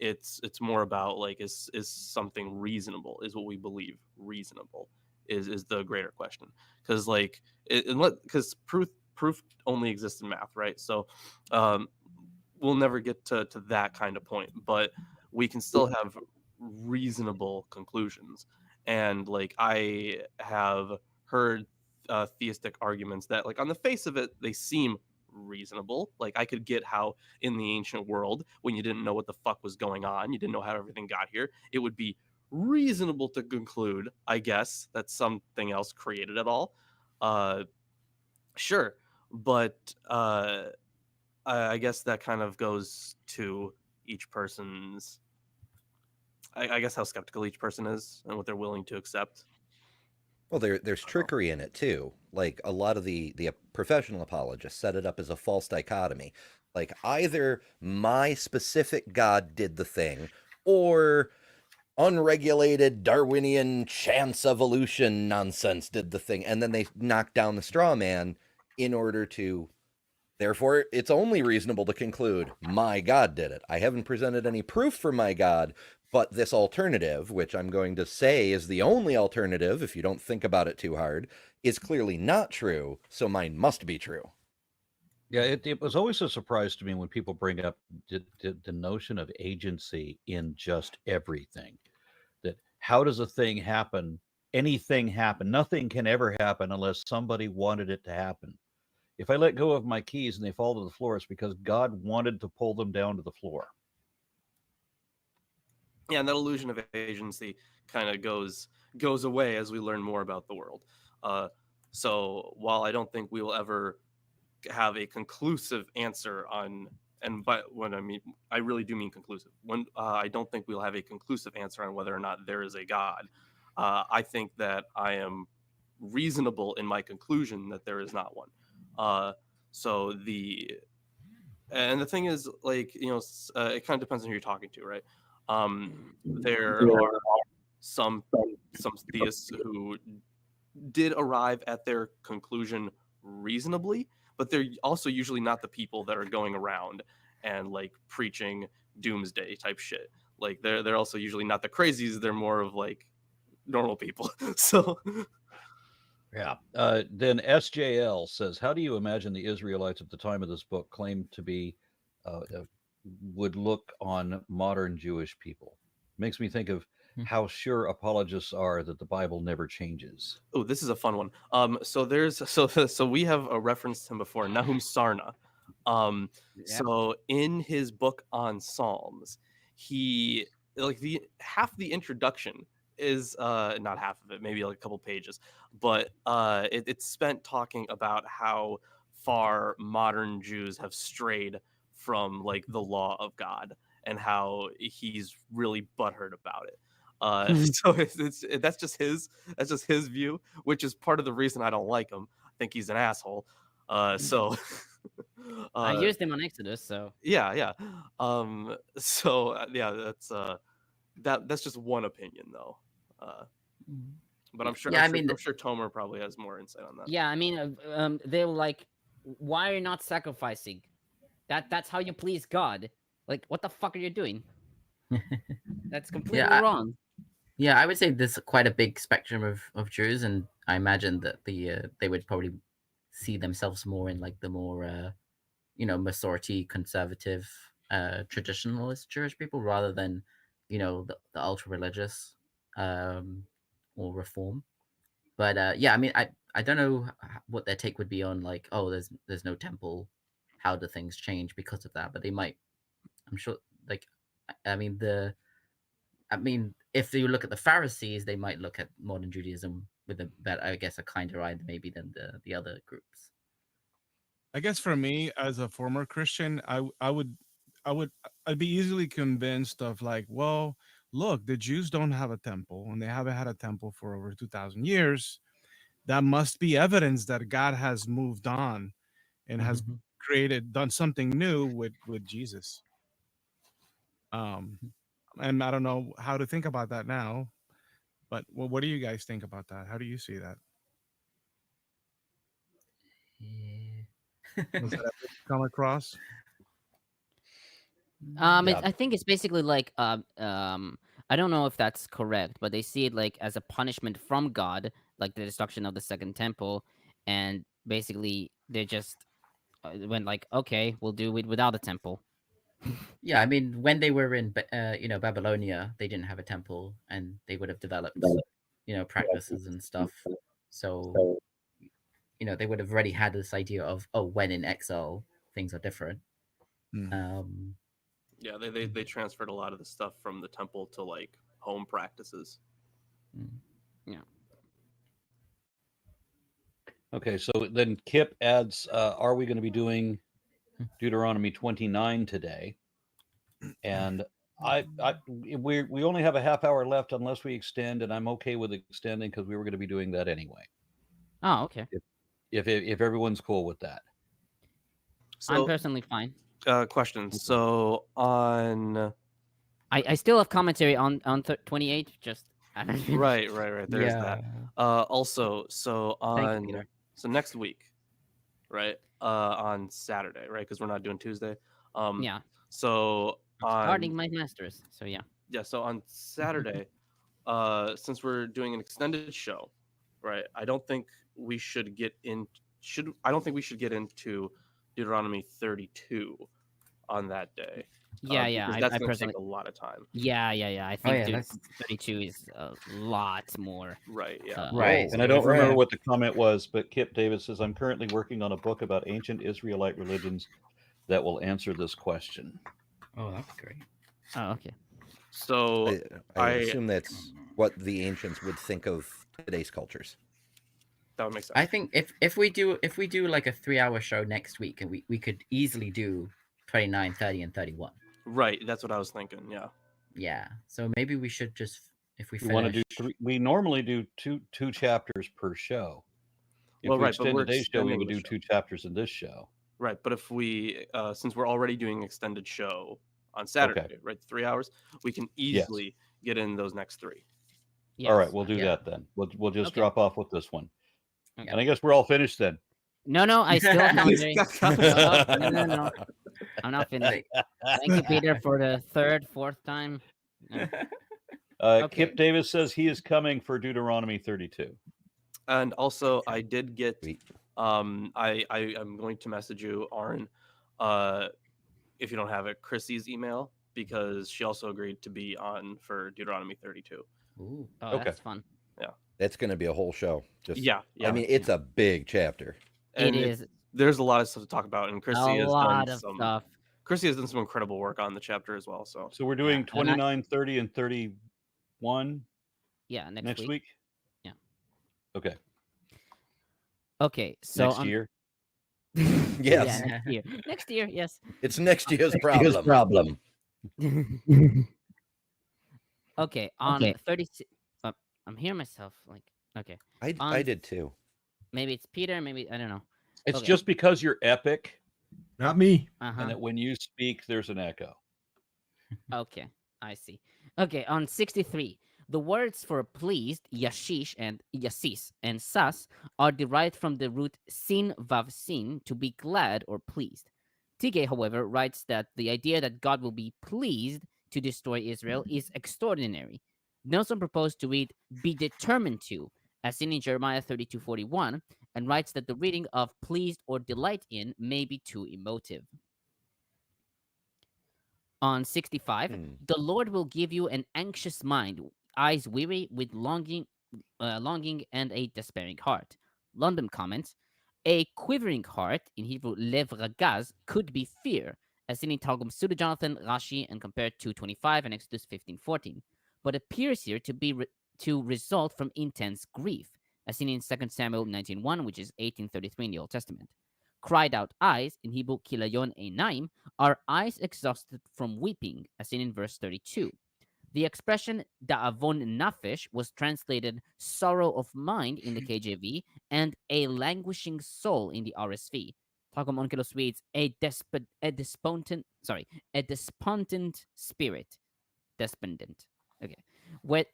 it's more about like is something reasonable? Is what we believe reasonable? Is the greater question, because like because proof only exists in math, right? So we'll never get to that kind of point, but we can still have reasonable conclusions. And like I have heard theistic arguments that like on the face of it they seem reasonable. Like I could get how in the ancient world, when you didn't know what the fuck was going on, you didn't know how everything got here, it would be reasonable to conclude, I guess, that something else created it all. Sure, but I guess that kind of goes to each person's, I guess, how skeptical each person is and what they're willing to accept. Well, there's trickery in it too. Like a lot of the professional apologists set it up as a false dichotomy. Like either my specific God did the thing, or unregulated Darwinian chance evolution nonsense did the thing, and then they knock down the straw man in order to. Therefore, it's only reasonable to conclude my God did it. I haven't presented any proof for my God, but this alternative, which I'm going to say is the only alternative, if you don't think about it too hard, is clearly not true, so mine must be true. Yeah, it was always a surprise to me when people bring up the notion of agency in just everything. That how does a thing happen? Anything happen? Nothing can ever happen unless somebody wanted it to happen. If I let go of my keys and they fall to the floor, it's because God wanted to pull them down to the floor. Yeah, and that illusion of agency kind of goes away as we learn more about the world. So while I don't think we will ever have a conclusive answer on, and by when I mean, I really do mean conclusive. When I don't think we'll have a conclusive answer on whether or not there is a God. I think that I am reasonable in my conclusion that there is not one. So the thing is, like, it kind of depends on who you're talking to, right? There are some theists who did arrive at their conclusion reasonably, but they're also usually not the people that are going around and like preaching doomsday type shit. Like they're also usually not the crazies. They're more of like normal people. So yeah. Then SJL says, how do you imagine the Israelites at the time of this book claimed to be would look on modern Jewish people? Makes me think of how sure apologists are that the Bible never changes. Oh, this is a fun one. So we have referenced him before, Nahum Sarna. So in his book on Psalms, he half the introduction is not half of it, maybe like a couple pages, but it's spent talking about how far modern Jews have strayed from like the law of God and how he's really butthurt about it. So that's just his view, which is part of the reason I don't like him. I think he's an asshole. So I used him on Exodus, so yeah. Yeah, that's just one opinion though. But I'm sure, Yeah, I'm sure Tomer probably has more insight on that. yeah. I mean, they were like, "Why are you not sacrificing? That's how you please God. Like, what the fuck are you doing? That's completely wrong." Yeah, I would say there's quite a big spectrum of Jews, and I imagine that they would probably see themselves more in like the more Masorti, conservative, traditionalist Jewish people rather than the ultra religious or reform. But yeah, I mean, I don't know what their take would be on like, oh, there's no temple, how do things change because of that? But they might, I'm sure, like, I mean if you look at the Pharisees, they might look at modern Judaism with I guess a kinder eye maybe than the other groups. I guess for me, as a former Christian, I'd be easily convinced of like, well, look, the Jews don't have a temple, and they haven't had a temple for over 2,000 years. That must be evidence that God has moved on and has done something new with Jesus. And I don't know how to think about that now, but what do you guys think about that? How do you see that? Was that ever come across? I think it's basically like I don't know if that's correct, but they see it like as a punishment from God, like the destruction of the second temple, and basically they just went like, okay, we'll do it without a temple. Yeah, I mean, when they were in Babylonia, they didn't have a temple, and they would have developed practices and stuff. So they would have already had this idea of, oh, when in exile things are different. Yeah, they transferred a lot of the stuff from the temple to like home practices. Yeah. Okay, so then Kip adds, are we going to be doing Deuteronomy 29 today? And we only have a half hour left unless we extend, and I'm okay with extending because we were going to be doing that anyway. Oh, okay. If everyone's cool with that. So, I'm personally fine. Question. So on, I still have commentary on 28. Just right. There's that. Also, so Thank you, Peter. so next week, right? On Saturday, right? Because we're not doing Tuesday. Yeah. So Starting my masters. So yeah. Yeah. So on Saturday, since we're doing an extended show, right? I don't think we should get into Deuteronomy 32 on that day. Yeah. That's I going to personally take a lot of time. Yeah. I think 32 is a lot more. Right. Yeah. Right. And I don't remember what the comment was, but Kip Davis says, I'm currently working on a book about ancient Israelite religions that will answer this question. Oh, that's great. Oh, okay. So I assume that's what the ancients would think of today's cultures. That would make sense. I think if we do like a 3-hour show next week, and we could easily do 29, 30, and 31. Right, that's what I was thinking. Yeah. Yeah. So maybe we should just, if we want to do three, we normally do two chapters per show. If we extend today's show, we would do 2 chapters in this show. Right, but if we, since we're already doing extended show on Saturday, right, 3 hours, we can easily get in those next 3. Yes. All right, we'll do that then. We'll just drop off with this one. Okay. And I guess we're all finished then. No, I still have commentary. No. I'm not finished. Thank you, Peter, for the 3rd, 4th time. No. Okay. Kip Davis says he is coming for Deuteronomy 32. And also, I did get, I'm going to message you, Aaron, if you don't have it, Chrissy's email, because she also agreed to be on for Deuteronomy 32. Ooh. Oh, that's fun. Yeah. That's going to be a whole show. Yeah. I mean, it's a big chapter. And it is. There's a lot of stuff to talk about, and Chrissy has done stuff. Chrissy has done some incredible work on the chapter as well. So we're doing 29, 30, and 31. Yeah, next Next week. week? Yeah. Okay. Okay, so Next year? Yes. Yeah, next year. Next year, yes. It's next year's Here's problem. Okay, on 36. I'm hearing myself. Like, okay, I on did too. maybe it's Peter. Maybe I don't know. It's Okay. just because you're epic Not me. Uh-huh. and that when you speak, there's an echo. Okay, I see. Okay, on 63, the words for pleased, yashish and yasis, and sas are derived from the root sin vav sin, to be glad or pleased. Tigay, however, writes that the idea that God will be pleased to destroy Israel is extraordinary. Nelson proposed to read be determined to, as seen in Jeremiah 32:41, and writes that the reading of pleased or delight in may be too emotive. On 65, the Lord will give you an anxious mind, eyes weary with longing and a despairing heart. Lundbom comments, a quivering heart, in Hebrew lev ragaz, could be fear, as seen in Targums Pseudo Jonathan, Rashi, and compared to 25 and Exodus 15:14, but appears here to be to result from intense grief, as seen in 2 Samuel 19:1, which is 1833 in the Old Testament. Cried out eyes, in Hebrew kilayon einaim, are eyes exhausted from weeping, as seen in verse 32. The expression da'avon nafesh was translated sorrow of mind in the KJV and a languishing soul in the RSV. Targum Onkelos reads a despondent spirit. Despondent. Okay. Where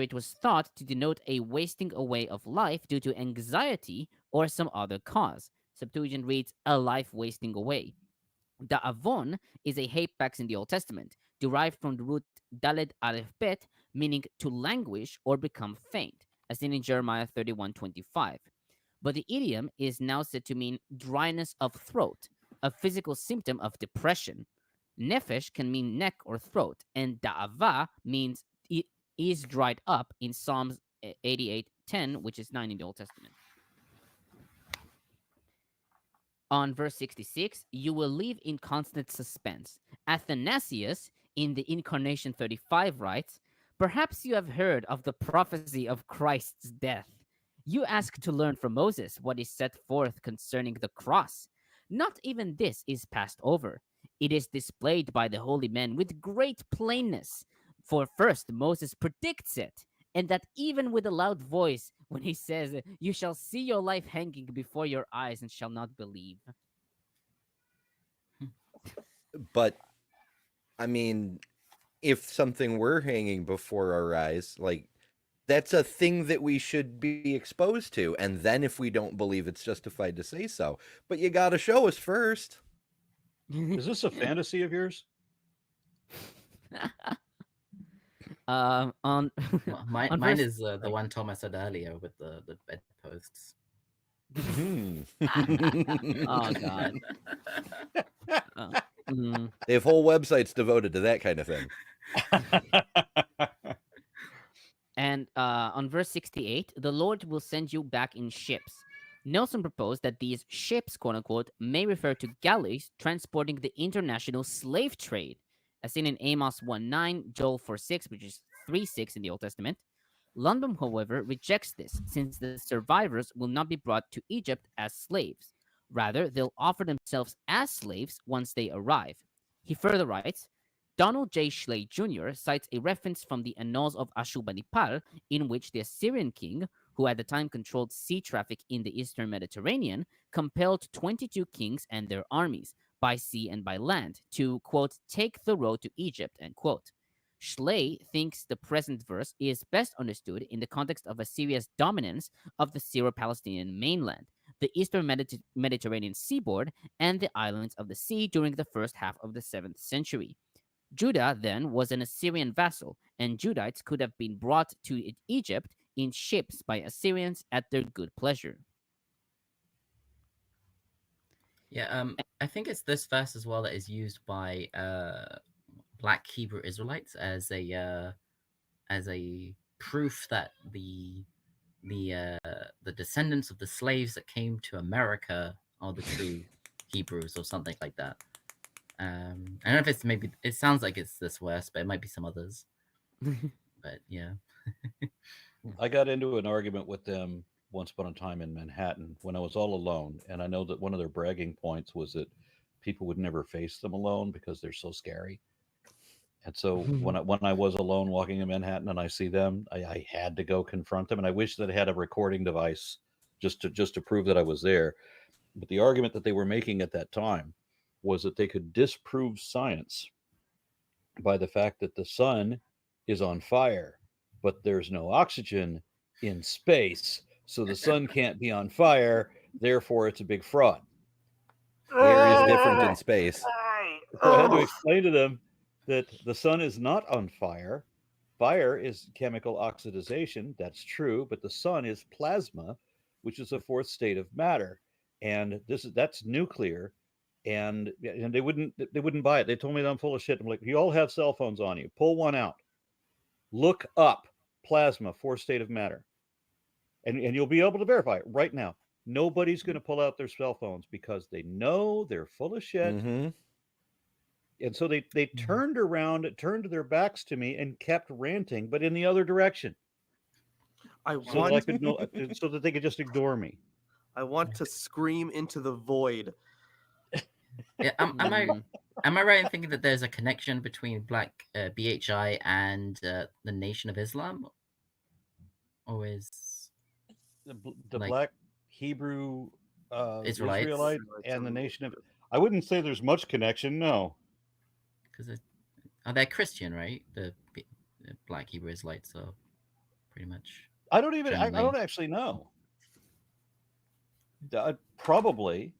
it was thought to denote a wasting away of life due to anxiety or some other cause. Septuagint reads a life wasting away. Da'avon is a hapax in the Old Testament, derived from the root daled aleph bet, meaning to languish or become faint, as seen in Jeremiah 31:25. But the idiom is now said to mean dryness of throat, a physical symptom of depression. Nefesh can mean neck or throat, and da'ava means it is dried up in Psalms 88:10, which is 9 in the Old Testament. On verse 66, you will live in constant suspense. Athanasius, in the Incarnation 35, writes, perhaps you have heard of the prophecy of Christ's death. You ask to learn from Moses what is set forth concerning the cross. Not even this is passed over. It is displayed by the holy men with great plainness. For first, Moses predicts it, and that even with a loud voice, when he says, you shall see your life hanging before your eyes and shall not believe. But, I mean, if something were hanging before our eyes, like, that's a thing that we should be exposed to. And then if we don't believe, it's justified to say so. But you got to show us first. Is this a fantasy of yours? On Mine verse- is the one Tom I said earlier with the bedposts. Oh God. They have whole websites devoted to that kind of thing. And on verse 68, the Lord will send you back in ships. Nelson proposed that these ships, quote unquote, may refer to galleys transporting the international slave trade, as seen in Amos 1:9, Joel 4:6, which is 3:6 in the Old Testament. Lundbom, however, rejects this, since the survivors will not be brought to Egypt as slaves. Rather, they'll offer themselves as slaves once they arrive. He further writes, Donald J. Schley Jr. cites a reference from the Annals of Ashurbanipal, in which the Assyrian king, who at the time controlled sea traffic in the eastern Mediterranean, compelled 22 kings and their armies, by sea and by land, to, quote, take the road to Egypt, end quote. Schley thinks the present verse is best understood in the context of Assyria's dominance of the Syro-Palestinian mainland, the eastern Mediterranean seaboard, and the islands of the sea during the first half of the 7th century. Judah then was an Assyrian vassal, and Judites could have been brought to Egypt in ships by Assyrians at their good pleasure. Yeah, I think it's this verse as well that is used by Black Hebrew Israelites as a proof that the descendants of the slaves that came to America are the true Hebrews or something like that. I don't know if it's maybe, it sounds like it's this verse, but it might be some others. But yeah. I got into an argument with them once upon a time in Manhattan when I was all alone, and I know that one of their bragging points was that people would never face them alone because they're so scary. And so when I was alone walking in Manhattan and I see them, I had to go confront them, and I wish that I had a recording device just to prove that I was there. But the argument that they were making at that time was that they could disprove science by the fact that the sun is on fire, but there's no oxygen in space, so the sun can't be on fire. Therefore, it's a big fraud. Air is different in space. So I had to explain to them that the sun is not on fire. Fire is chemical oxidization. That's true, but the sun is plasma, which is a fourth state of matter, and that's nuclear. And they wouldn't buy it. They told me that I'm full of shit. I'm like, you all have cell phones on you. Pull one out. Look up plasma, fourth state of matter, and you'll be able to verify it right now. Nobody's going to pull out their cell phones because they know they're full of shit. Mm-hmm. And so they turned around, turned their backs to me, and kept ranting, but in the other direction. So that they could just ignore me. I want to scream into the void. Yeah, am I right in thinking that there's a connection between Black BHI and the Nation of Islam, or is the like, Black Hebrew Israelites Israelite and the Nation of? I wouldn't say there's much connection. No, because they're Christian, right? The Black Hebrew Israelites are pretty much. I don't actually know. Probably.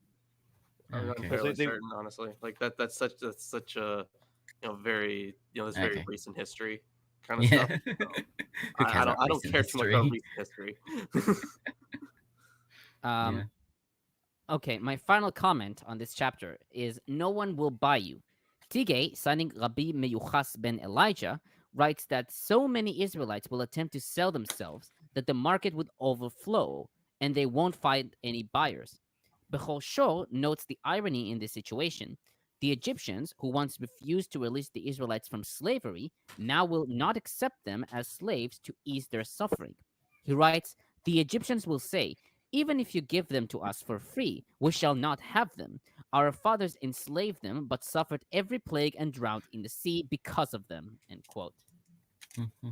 I'm Okay. fairly certain, honestly. Like that's such a very this very recent history kind of stuff. So I don't care too much about recent history. Okay, my final comment on this chapter is no one will buy you. Tigay, citing Rabbi Meyuchas ben Elijah, writes that so many Israelites will attempt to sell themselves that the market would overflow and they won't find any buyers. Bechor Shor notes the irony in this situation. The Egyptians, who once refused to release the Israelites from slavery, now will not accept them as slaves to ease their suffering. He writes, the Egyptians will say, even if you give them to us for free, we shall not have them. Our fathers enslaved them, but suffered every plague and drought in the sea because of them. End quote. Mm-hmm.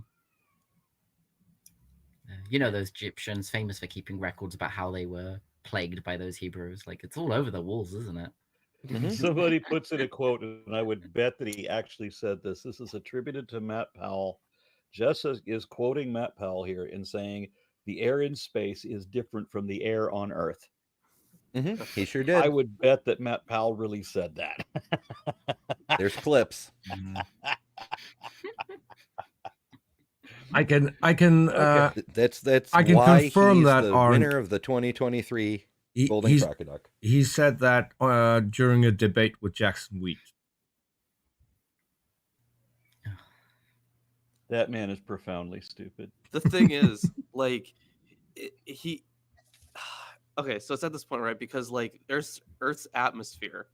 You know, those Egyptians famous for keeping records about how they were plagued by those Hebrews. Like, it's all over the walls, isn't it? Mm-hmm. Somebody puts in a quote, and I would bet that he actually said this. This is attributed to Matt Powell. Jess is quoting Matt Powell here in saying the air in space is different from the air on Earth. Mm-hmm. He sure did. I would bet that Matt Powell really said that. There's clips. I can That's I can why confirm he's that the Arndt. winner of the 2023 Golden Crocodile. He said that during a debate with Jackson Wheat. That man is profoundly stupid. The thing is, like, okay, so it's at this point, right? Because like Earth's atmosphere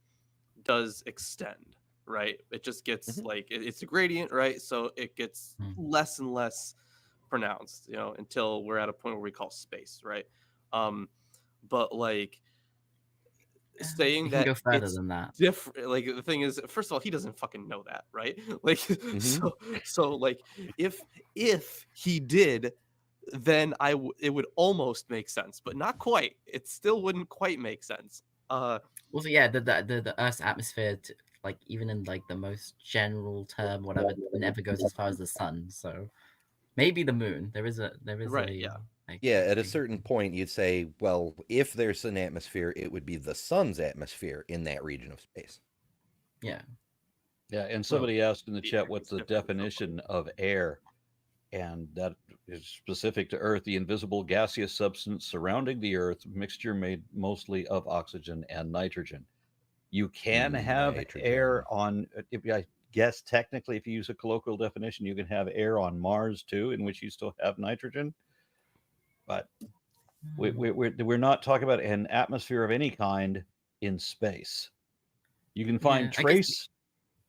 does extend, right? It just gets like it's a gradient, right? So it gets less and less pronounced, until we're at a point where we call space, right? But like saying that go further it's than that. different, like the thing is, first of all, he doesn't fucking know that, right? Like, so like if he did, then it would almost make sense, but not quite. It still wouldn't quite make sense. Also, yeah, the Earth's atmosphere, like even in like the most general term, whatever, never goes as far as the sun. So maybe the moon. There is right, yeah. Yeah, at a certain point, you'd say, well, if there's an atmosphere, it would be the sun's atmosphere in that region of space. Yeah. Yeah, and somebody asked in the chat, what's the definition of air? And that is specific to Earth, the invisible gaseous substance surrounding the Earth, mixture made mostly of oxygen and nitrogen. You can have air on, I guess technically, if you use a colloquial definition, you can have air on Mars too, in which you still have nitrogen. But we're not talking about an atmosphere of any kind in space. You can find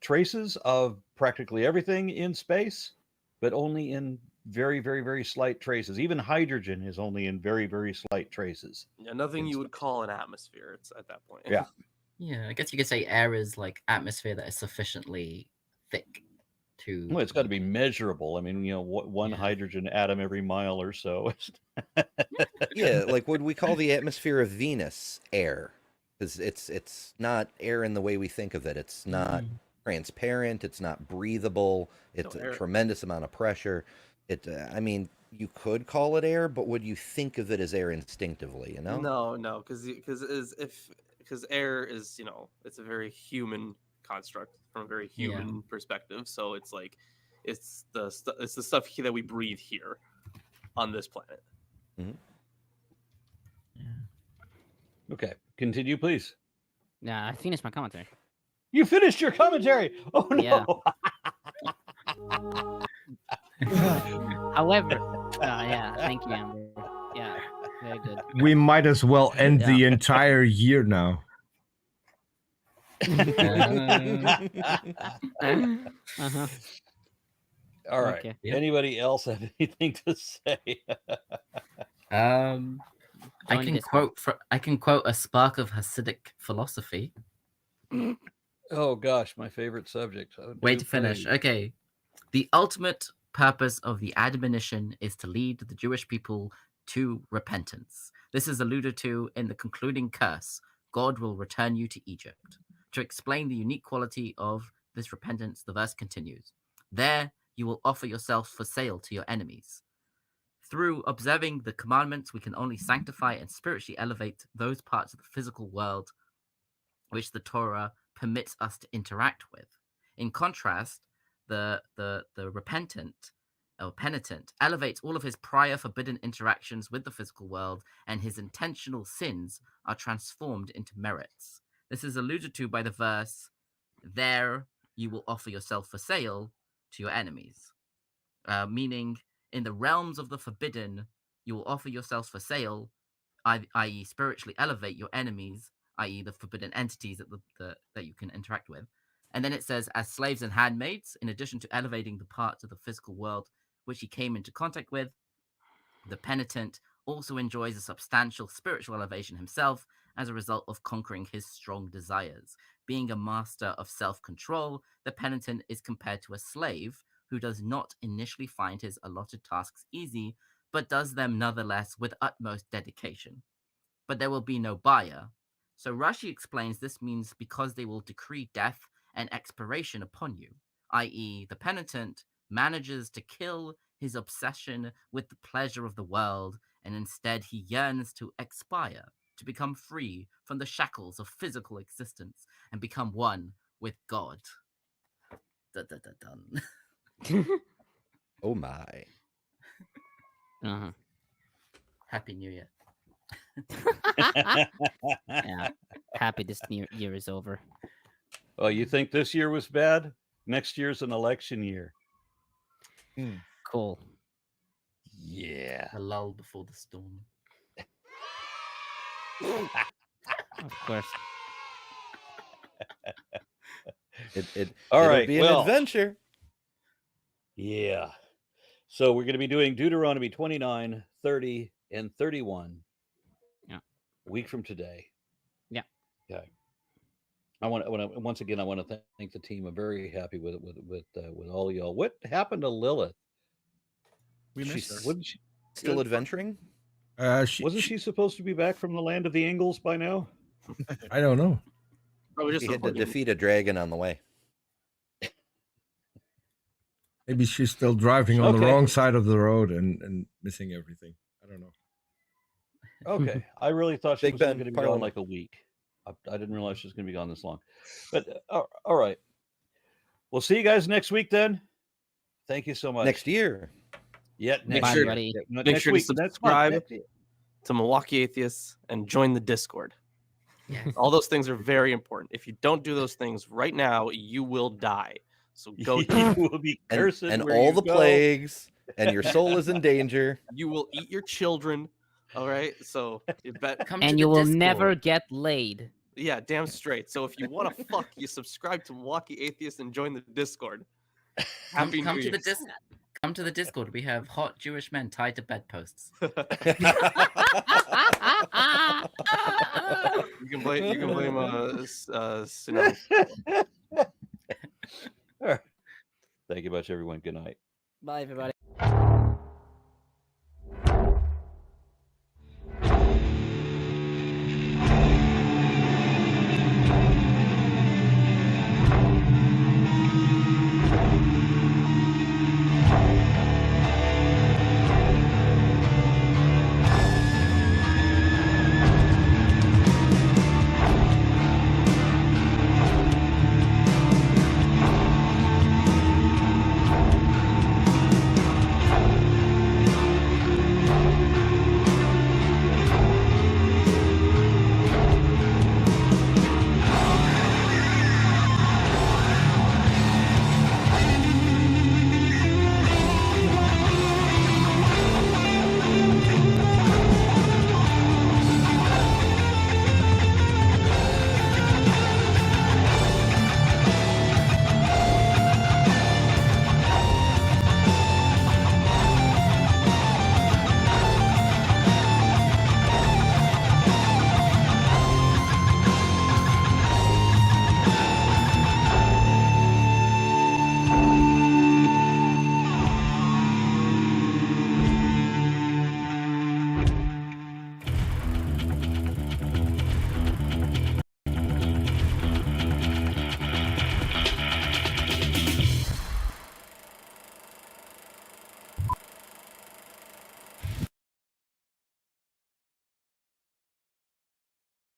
traces of practically everything in space, but only in very, very, very slight traces. Even hydrogen is only in very, very slight traces. Yeah, nothing in you would space. call an atmosphere. It's at that point. Yeah. Yeah, I guess you could say air is like atmosphere that is sufficiently thick to. Well, it's got to be measurable. I mean, one Yeah. hydrogen atom every mile or so. Yeah, like would we call the atmosphere of Venus air? Because it's not air in the way we think of it. It's not transparent. It's not breathable. It's a air- tremendous amount of pressure. I mean, you could call it air, but would you think of it as air instinctively? You know? No, because air is it's a very human construct from a very human perspective. So it's like it's the stuff that we breathe here on this planet. Okay, continue, please. Yeah, I finished my commentary. You finished your commentary. Oh no. Yeah. However, yeah, thank you, Amber. Yeah, very good. We might as well end the entire year now. Uh-huh. All right. Okay. Yep. Anybody else have anything to say? I Join can this. quote a spark of Hasidic philosophy. Oh gosh, my favorite subject. Way to finish. Okay. The ultimate purpose of the admonition is to lead the Jewish people to repentance. This is alluded to in the concluding curse. God will return you to Egypt. To explain the unique quality of this repentance, the verse continues. There you will offer yourself for sale to your enemies. Through observing the commandments, we can only sanctify and spiritually elevate those parts of the physical world which the Torah permits us to interact with. In contrast, the repentant or penitent elevates all of his prior forbidden interactions with the physical world, and his intentional sins are transformed into merits. This is alluded to by the verse, there you will offer yourself for sale to your enemies. Meaning, in the realms of the forbidden, you will offer yourselves for sale, i.e. spiritually elevate your enemies, i.e. the forbidden entities that you can interact with. And then it says, as slaves and handmaids, in addition to elevating the parts of the physical world which he came into contact with, the penitent also enjoys a substantial spiritual elevation himself as a result of conquering his strong desires. Being a master of self-control, the penitent is compared to a slave who does not initially find his allotted tasks easy, but does them nonetheless with utmost dedication. But there will be no buyer. So Rashi explains this means because they will decree death and expiration upon you, i.e. the penitent manages to kill his obsession with the pleasure of the world, and instead he yearns to expire, to become free from the shackles of physical existence and become one with God. Dun, dun, dun, dun. Oh my. Uh-huh. Happy New Year. Yeah. Happy this year is over. Oh, you think this year was bad? Next year's an election year. Cool. Yeah. A lull before the storm. Of course. All It'll right, be an well. adventure. Yeah. So we're going to be doing Deuteronomy 29, 30, and 31. Yeah. A week from today. Yeah. Okay. I want to once again. I want to thank the team. I'm very happy with all of y'all. What happened to Lilith? We missed her. Wasn't she Still adventuring? wasn't she supposed to be back from the land of the Ingalls by now? I don't know. Probably just She had to avoiding- defeat a dragon on the way. Maybe she's still driving on the Okay. wrong side of the road and missing everything. I don't know. Okay. I really thought she Big was Ben, going to be gone Parliament. like a week. I didn't realize she was going to be gone this long. But all right. We'll see you guys next week then. Thank you so much. Next year. Yeah, Make next sure- year. buddy. Yeah, not make next sure to week, next month, subscribe. next year. to Milwaukee Atheists and join the Discord. Yeah. All those things are very important. If you don't do those things right now, you will die. So go. You will be cursed And where all you the go. plagues, and your soul is in danger. You will eat your children. All right. So you bet. Come to And the you will Discord. never get laid. Yeah, damn straight. So if you want to fuck, you subscribe to Milwaukee Atheists and join the Discord. Happy come New to the Year's. Come to the Discord. We have hot Jewish men tied to bedposts. You can blame Sinai. Thank you much, everyone. Good night. Bye, everybody.